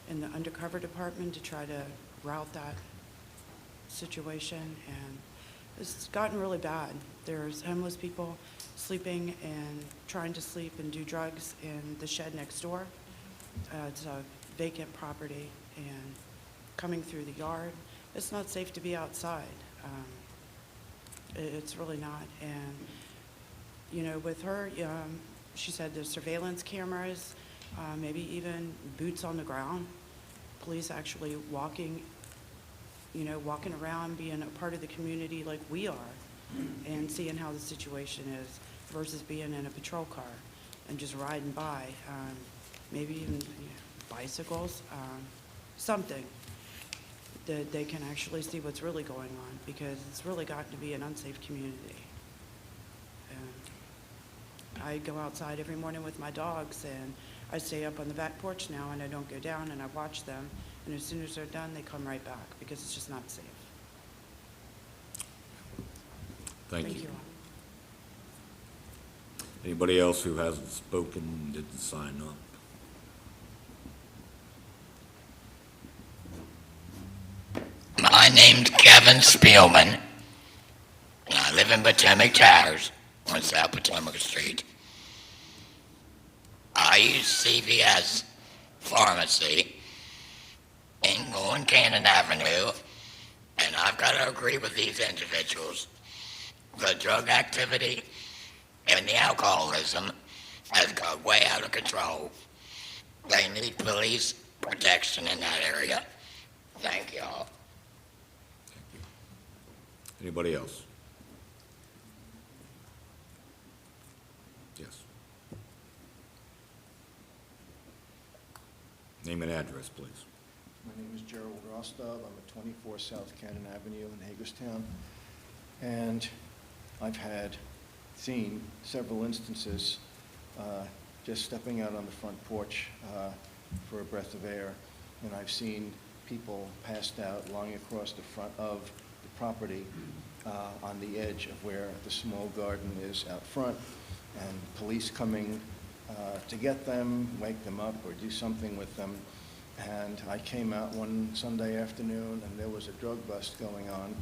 in the undercover department to try to route that situation, and it's gotten really bad. There's homeless people sleeping and trying to sleep and do drugs in the shed next door. It's a vacant property, and coming through the yard. It's not safe to be outside. It's really not. And, you know, with her, she said there's surveillance cameras, maybe even boots on the ground, police actually walking around, being a part of the community like we are, and seeing how the situation is versus being in a patrol car and just riding by, maybe even bicycles, something that they can actually see what's really going on, because it's really gotten to be an unsafe community. And I go outside every morning with my dogs, and I stay up on the back porch now, and I don't go down, and I watch them, and as soon as they're done, they come right back, because it's just not safe. Thank you. all. Anybody else who hasn't spoken and didn't sign up? My name's Kevin Spielman, and I live in Potomac Towers on South Potomac Street. I use CVS Pharmacy on Cannon Avenue, and I've got to agree with these individuals. The drug activity and the alcoholism has got way out of control. They need police protection in that area. Thank you all. Anybody else? Yes. Name and address, please. My name is Gerald Rostov. I'm at 24 South Cannon Avenue in Hagerstown. And I've seen several instances just stepping out on the front porch for a breath of air. And I've seen people passed out lying across the front of the property on the edge of where the small garden is out front, and police coming to get them, wake them up, or do something with them. And I came out one Sunday afternoon, and there was a drug bust going on.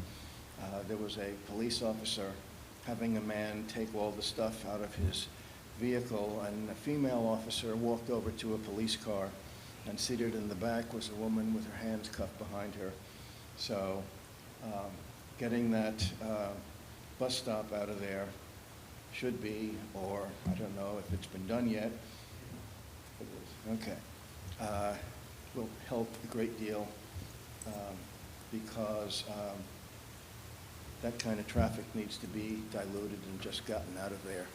There was a police officer having a man take all the stuff out of his vehicle, and a female officer walked over to a police car, and seated in the back was a woman with her hands cuffed behind her. So getting that bus stop out of there should be, or I don't know if it's been done yet. Okay. Will help a great deal because that kind of traffic needs to be diluted and just gotten out of there.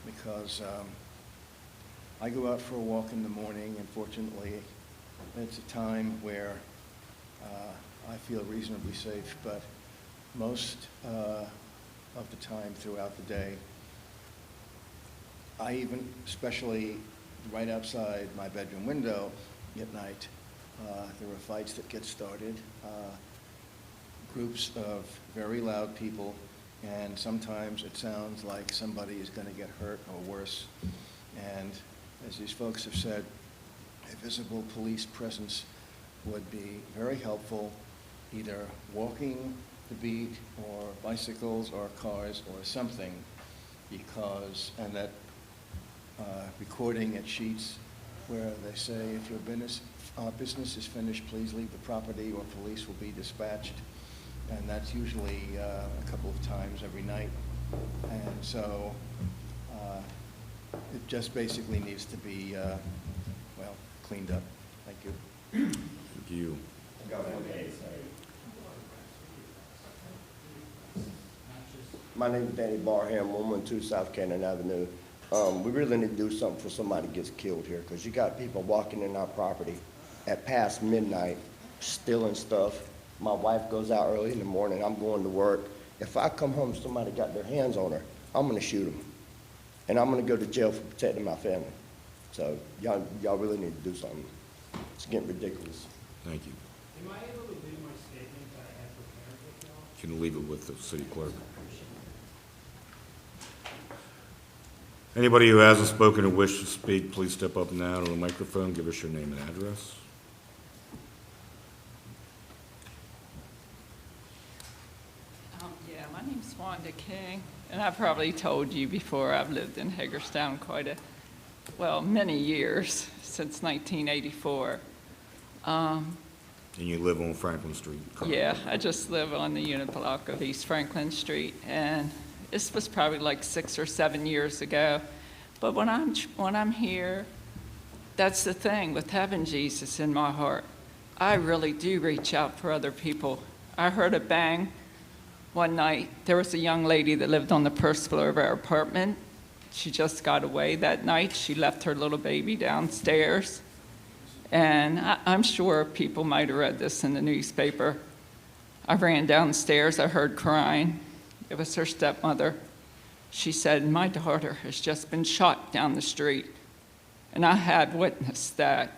Because I go out for a walk in the morning, and fortunately it's a time where I feel reasonably safe, but most of the time throughout the day, I even, especially right outside my bedroom window at night, there are fights that get started, groups of very loud people, and sometimes it sounds like somebody is going to get hurt or worse. And as these folks have said, a visible police presence would be very helpful, either walking the beat or bicycles or cars or something, because, and that recording at sheets where they say, if your business is finished, please leave the property or police will be dispatched. And that's usually a couple of times every night. And so It just basically needs to be, well, cleaned up. Thank you. Thank you. My name is Danny Barham, 112 South Cannon Avenue. We really need to do something before somebody gets killed here, because you got people walking in our property at past midnight, stealing stuff. My wife goes out early in the morning, I'm going to work. If I come home, somebody got their hands on her, I'm gonna shoot them. And I'm gonna go to jail for protecting my family. So y'all really need to do something. It's getting ridiculous. Thank you. Am I able to leave my statement that I had prepared with y'all? Can you leave it with the city clerk? Anybody who hasn't spoken or wishes to speak, please step up now to the microphone, give us your name and address. Yeah, my name's Wanda King, and I've probably told you before, I've lived in Hagerstown many years, since 1984. And you live on Franklin Street? Correct? Yeah, I just live on the unit block of East Franklin Street, and this was probably like 6 or 7 years ago. But when I'm here, that's the thing with having Jesus in my heart. I really do reach out for other people. I heard a bang one night. There was a young lady that lived on the first floor of our apartment. She just got away that night. She left her little baby downstairs. And I'm sure people might have read this in the newspaper. I ran downstairs, I heard crying. It was her stepmother. She said, my daughter has just been shot down the street. And I had witnessed that.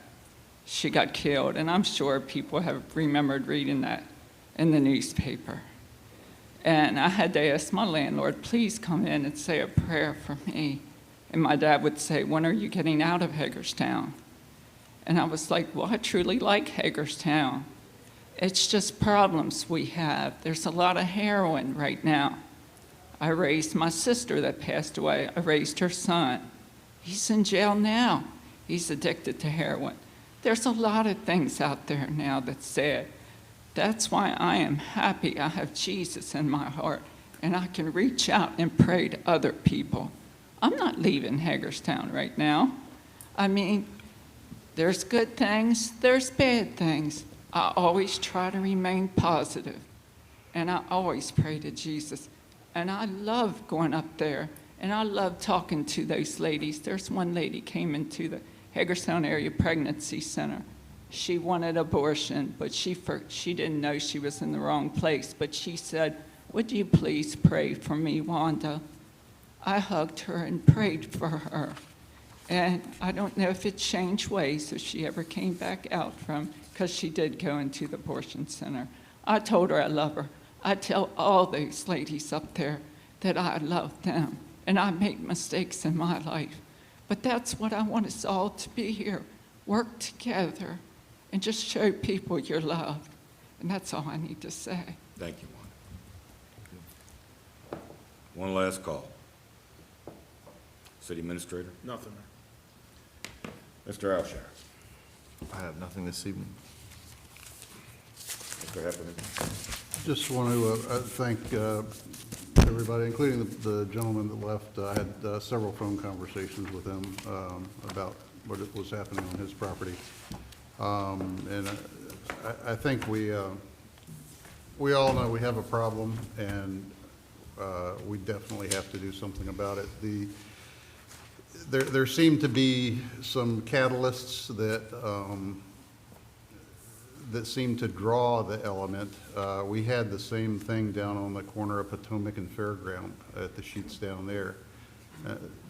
She got killed, and I'm sure people have remembered reading that in the newspaper. And I had to ask my landlord, please come in and say a prayer for me. And my dad would say, when are you getting out of Hagerstown? And I was like, well, I truly like Hagerstown. It's just problems we have. There's a lot of heroin right now. I raised my sister that passed away. I raised her son. He's in jail now. He's addicted to heroin. There's a lot of things out there now that's sad. That's why I am happy I have Jesus in my heart, and I can reach out and pray to other people. I'm not leaving Hagerstown right now. I mean, there's good things, there's bad things. I always try to remain positive, and I always pray to Jesus. And I love going up there, and I love talking to those ladies. There's one lady came into the Hagerstown Area Pregnancy Center. She wanted abortion, but she didn't know she was in the wrong place. But she said, would you please pray for me, Wanda? I hugged her and prayed for her. And I don't know if it changed ways if she ever came back out from, because she did go into the abortion center. I told her I love her. I tell all those ladies up there that I love them, and I make mistakes in my life. But that's what I want us all to be here, work together, and just show people you're loved. And that's all I need to say. Thank you, Wanda. One last call. City Administrator? Nothing. Mr. Alshire? I have nothing this evening. Mr. Heffernan? Just want to thank everybody, including the gentleman that left. I had several phone conversations with him about what was happening on his property. And I think we all know we have a problem, and we definitely have to do something about it. There seem to be some catalysts that seem to draw the element. We had the same thing down on the corner of Potomac and Fairground at the Sheets down there.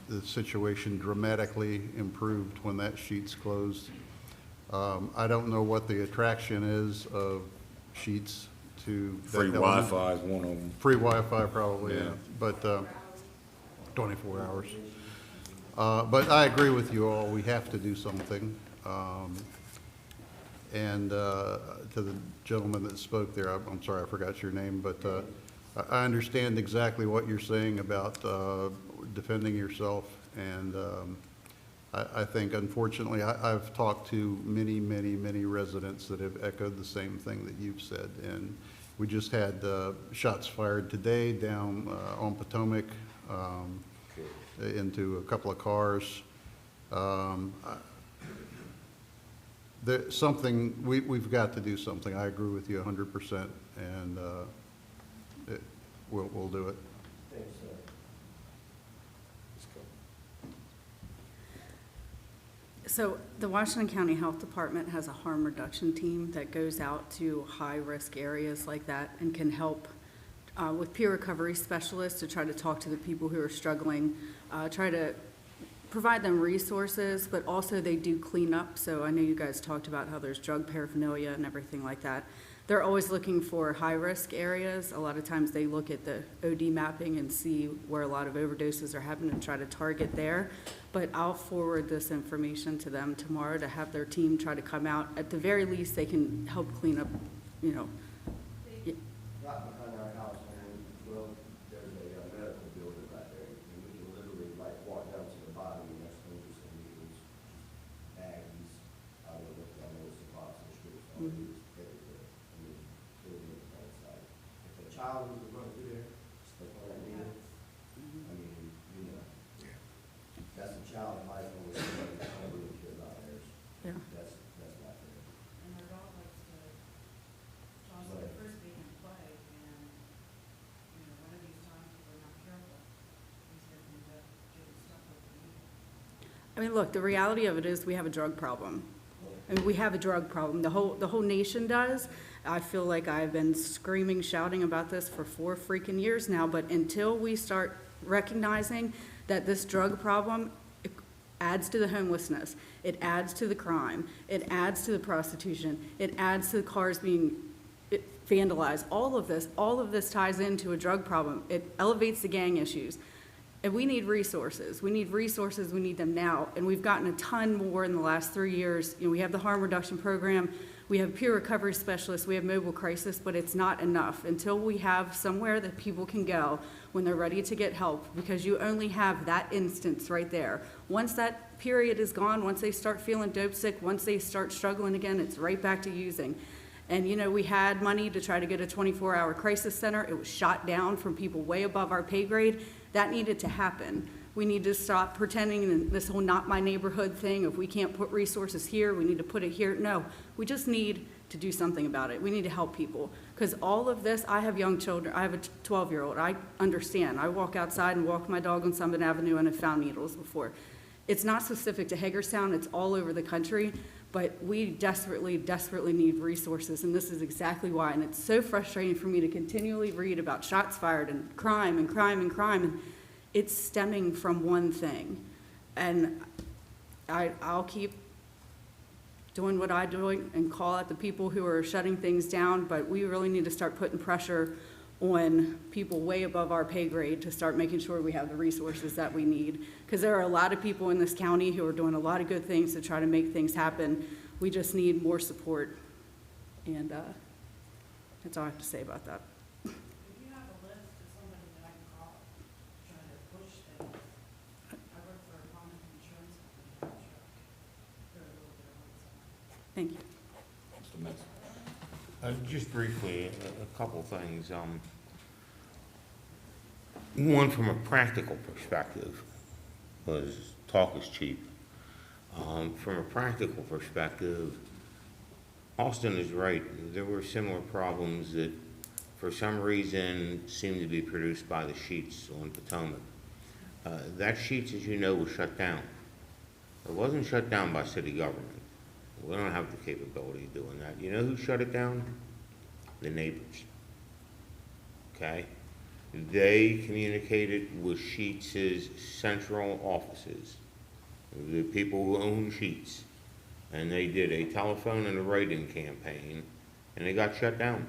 The situation dramatically improved when that Sheets closed. I don't know what the attraction is of Sheets to that Free element. Wi-Fi is one of them. Free Wi-Fi probably, Yeah. yeah, but 24 hours. But I agree with you all, we have to do something. And to the gentleman that spoke there, I'm sorry, I forgot your name, but I understand exactly what you're saying about defending yourself. And I think, unfortunately, I've talked to many residents that have echoed the same thing that you've said. And we just had shots fired today down on Potomac. into a couple of cars. Something, we've got to do something. I agree with you 100%, and we'll do it. Thanks, sir. So the Washington County Health Department has a harm reduction team that goes out to high-risk areas like that and can help with peer recovery specialists to try to talk to the people who are struggling, try to provide them resources, but also they do clean up. So I know you guys talked about how there's drug paraphernalia and everything like that. They're always looking for high-risk areas. A lot of times they look at the OD mapping and see where a lot of overdoses are happening and try to target there. But I'll forward this information to them tomorrow to have their team try to come out. At the very least, they can help clean up, you know. Right behind our house, well, there's a medical building right there, and we can literally like walk down to the bottom, and there's hundreds of needles, bags, I don't know, it's the box and strips, all these everywhere. I mean, building it on site. If a child was to run through there, step on that needle, I mean, you know, that's a child life over somebody, I don't really care about theirs. Yeah. That's not fair. And their dog likes to toss Right. their frisbee and play, and, you know, one of these times if we're not careful, he's gonna end up getting stuck with the needle. I mean, look, the reality of it is we have a drug problem. I mean, we have a drug problem. The whole nation does. I feel like I've been screaming, shouting about this for 4 freaking years now, but until we start recognizing that this drug problem adds to the homelessness, it adds to the crime, it adds to the prostitution, it adds to the cars being vandalized, all of this ties into a drug problem. It elevates the gang issues. And we need resources. We need resources. We need them now. And we've gotten a ton more in the last 3 years. You know, we have the harm reduction program. We have peer recovery specialists. We have mobile crisis, but it's not enough until we have somewhere that people can go when they're ready to get help, because you only have that instance right there. Once that period is gone, once they start feeling dope sick, once they start struggling again, it's right back to using. And, you know, we had money to try to get a 24-hour crisis center. It was shot down from people way above our pay grade. That needed to happen. We need to stop pretending this whole not my neighborhood thing. If we can't put resources here, we need to put it here. No, we just need to do something about it. We need to help people. Because all of this, I have young children. I have a 12-year-old. I understand. I walk outside and walk my dog on Summit Avenue and have found needles before. It's not specific to Hagerstown. It's all over the country. But we desperately, desperately need resources, and this is exactly why. And it's so frustrating for me to continually read about shots fired and crime and crime and crime, and it's stemming from one thing. And I'll keep doing what I'm doing and call out the people who are shutting things down, but we really need to start putting pressure on people way above our pay grade to start making sure we have the resources that we need. Because there are a lot of people in this county who are doing a lot of good things to try to make things happen. We just need more support. And that's all I have to say about that. If you have a list of somebody that I can call, trying to push things, I work for a common insurance company. They're a little bit on Thank you. Mr. Metz. Just briefly, a couple things. One, from a practical perspective, was talk is cheap. From a practical perspective, Austin is right. There were similar problems that, for some reason, seemed to be produced by the Sheets on Potomac. That Sheets, as you know, was shut down. It wasn't shut down by city government. We don't have the capability of doing that. You know who shut it down? The neighbors. Okay? They communicated with Sheets' central offices, the people who own Sheets, and they did a telephone and a write-in campaign, and they got shut down.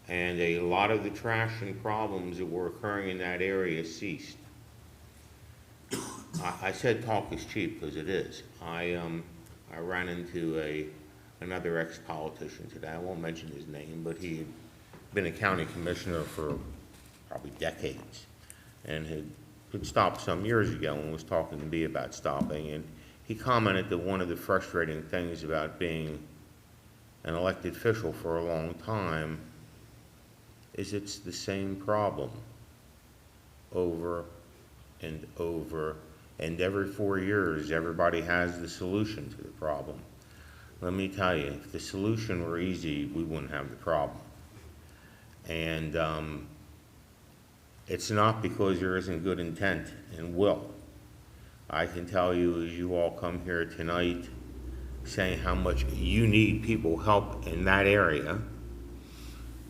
And a lot of the trash and problems that were occurring in that area ceased. I said talk is cheap because it is. I ran into another ex-politician today. I won't mention his name, but he had been a county commissioner for probably decades and had stopped some years ago and was talking to me about stopping. And he commented that one of the frustrating things about being an elected official for a long time is it's the same problem over and over, and every 4 years, everybody has the solution to the problem. Let me tell you, if the solution were easy, we wouldn't have the problem. And it's not because there isn't good intent and will. I can tell you, as you all come here tonight, saying how much you need people help in that area.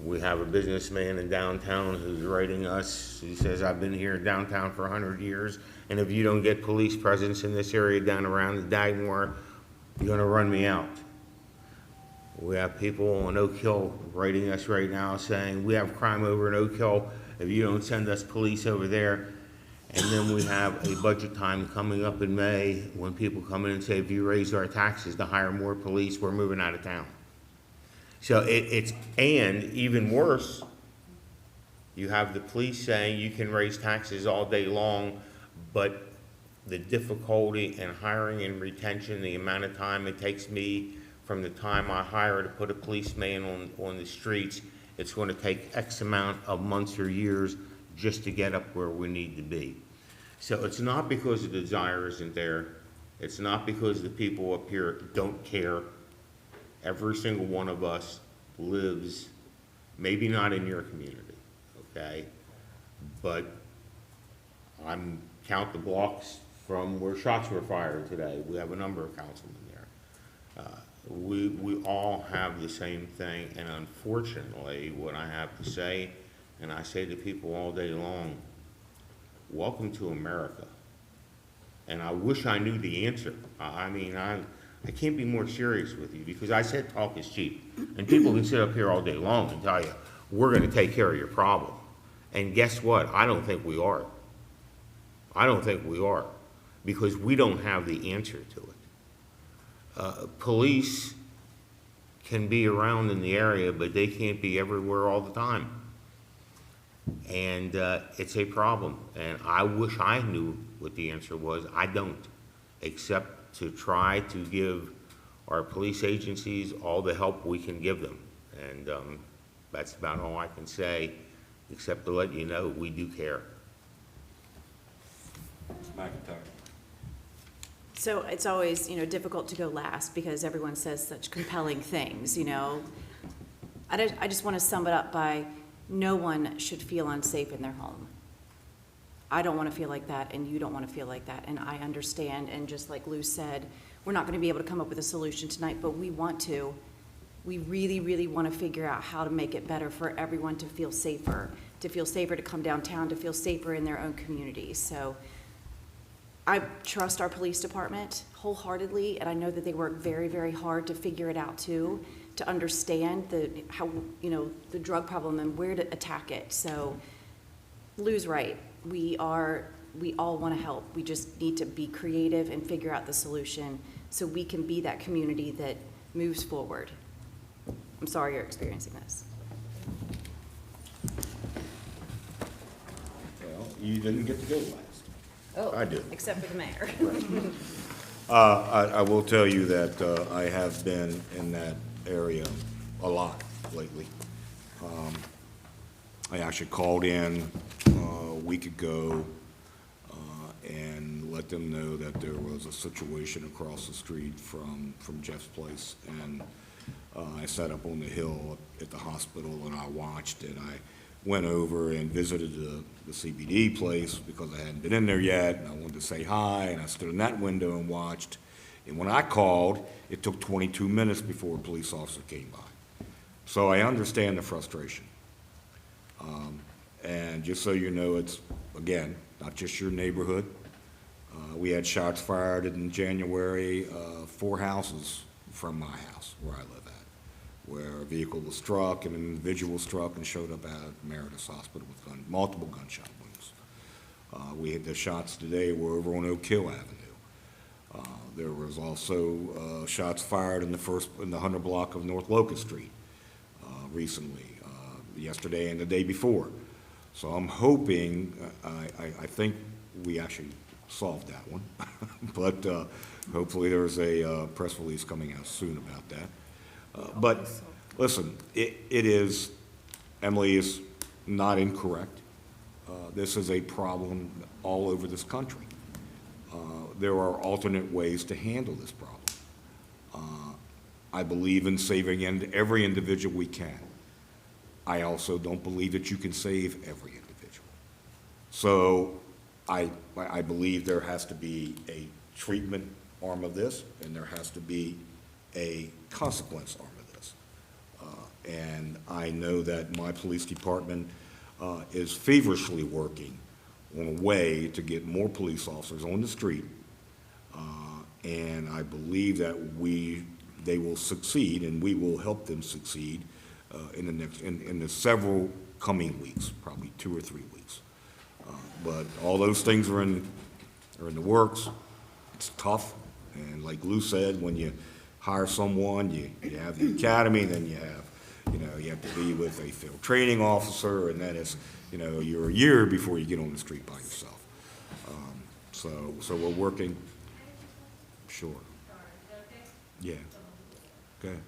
We have a businessman in downtown who's writing us, who says, I've been here downtown for 100 years, and if you don't get police presence in this area down around the Dagmar, you're gonna run me out. We have people on Oak Hill writing us right now saying, we have crime over in Oak Hill, if you don't send us police over there. And then we have a budget time coming up in May when people come in and say, if you raise our taxes to hire more police, we're moving out of town. So and even worse, you have the police saying you can raise taxes all day long, but the difficulty in hiring and retention, the amount of time it takes me from the time I hire to put a policeman on the streets, it's going to take X amount of months or years just to get up where we need to be. So it's not because the desire isn't there. It's not because the people up here don't care. Every single one of us lives, maybe not in your community, okay? But count the blocks from where shots were fired today. We have a number of councilmen there. We all have the same thing, and unfortunately, what I have to say, and I say to people all day long, welcome to America. And I wish I knew the answer. I mean, I can't be more serious with you, because I said talk is cheap. And people can sit up here all day long and tell you, we're gonna take care of your problem. And guess what? I don't think we are. I don't think we are, because we don't have the answer to it. Police can be around in the area, but they can't be everywhere all the time. And it's a problem, and I wish I knew what the answer was. I don't, except to try to give our police agencies all the help we can give them. And that's about all I can say, except to let you know we do care. McIntyre. So it's always, difficult to go last because everyone says such compelling things, I just want to sum it up by no one should feel unsafe in their home. I don't want to feel like that, and you don't want to feel like that, and I understand, and just like Lou said, we're not going to be able to come up with a solution tonight, but we want to. We really, really want to figure out how to make it better for everyone to feel safer to come downtown, to feel safer in their own communities. So I trust our police department wholeheartedly, and I know that they work very, very hard to figure it out too, to understand the drug problem and where to attack it. So Lou's right. We all want to help. We just need to be creative and figure out the solution so we can be that community that moves forward. I'm sorry you're experiencing this. Well, you didn't get to go last. Oh, I did. except for the mayor. I will tell you that I have been in that area a lot lately. I actually called in a week ago and let them know that there was a situation across the street from Jeff's place. And I sat up on the hill at the hospital and I watched it. I went over and visited the CBD place because I hadn't been in there yet, and I wanted to say hi, and I stood in that window and watched. And when I called, it took 22 minutes before a police officer came by. So I understand the frustration. And just so you know, it's, again, not just your neighborhood. We had shots fired in January, 4 houses from my house where I live at, where a vehicle was struck, and an individual was struck and showed up at Meredith Hospital with multiple gunshot wounds. We had the shots today were over on Oak Hill Avenue. There was also shots fired in the 100 block of North Locust Street recently, yesterday and the day before. So I'm hoping, I think we actually solved that one, but hopefully there's a press release coming out soon about that. But listen, it is, Emily is not incorrect. This is a problem all over this country. There are alternate ways to handle this problem. I believe in saving every individual we can. I also don't believe that you can save every individual. So I believe there has to be a treatment arm of this, and there has to be a consequence arm of this. And I know that my police department is feverishly working on a way to get more police officers on the street. And I believe that they will succeed, and we will help them succeed in the several coming weeks, probably 2 or 3 weeks. But all those things are in the works. It's tough, and like Lou said, when you hire someone, you have the academy, then you have to be with a field training officer, and then it's, you're a year before you get on the street by yourself. So we're working. Sure. Yeah. Go ahead.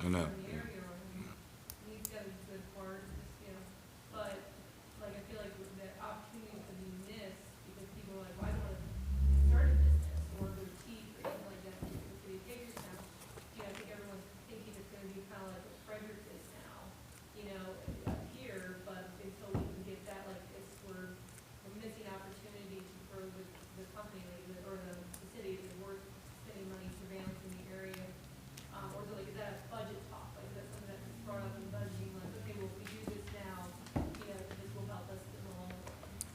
I know.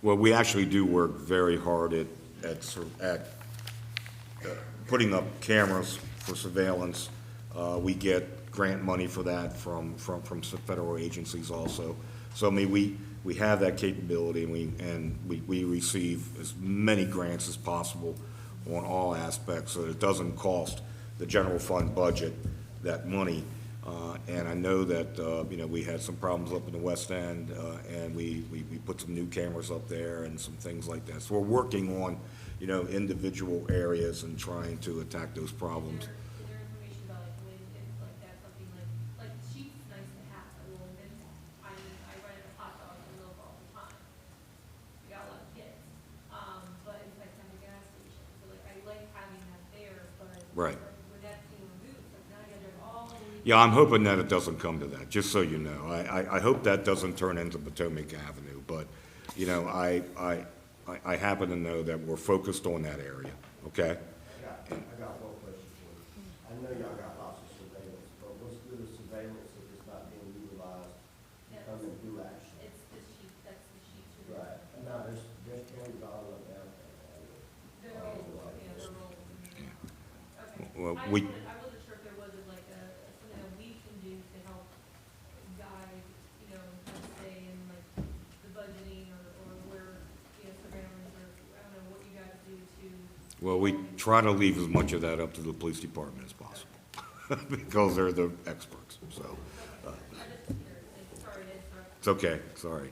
Well, we actually do work very hard at putting up cameras for surveillance. We get grant money for that from some federal agencies also. So I mean, we have that capability, and we receive as many grants as possible on all aspects, so it doesn't cost the general fund budget that money. And I know that, we had some problems up in the West End, and we put some new cameras up there and some things like that. So we're working on, individual areas and trying to attack those problems. Right. Yeah, I'm hoping that it doesn't come to that, just so you know. I hope that doesn't turn into Potomac Avenue, but, I happen to know that we're focused on that area, okay? I got one question for you. I know y'all got lots of surveillance, but what's good of surveillance if it's not being utilized to come and do action? It's the sheet, that's the sheet. Right, and now there's cameras all up down. They're all, they're all. Okay. Well, I wasn't sure if there wasn't like something that we can do to help guide, let's say in like the budgeting or where, surveillance, or I don't know what you guys do to. Well, we try to leave as much of that up to the police department as possible, because they're the experts, so. Sorry to interrupt. It's okay, sorry.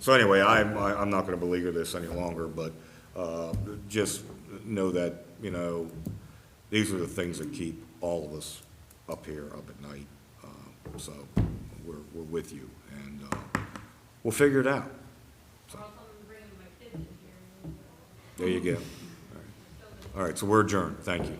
So anyway, I'm not gonna beleaguer this any longer, but, just know that, these are the things that keep all of us up here, up at night. So we're with you, and, we'll figure it out. So. There you go. All right, so we're adjourned. Thank you.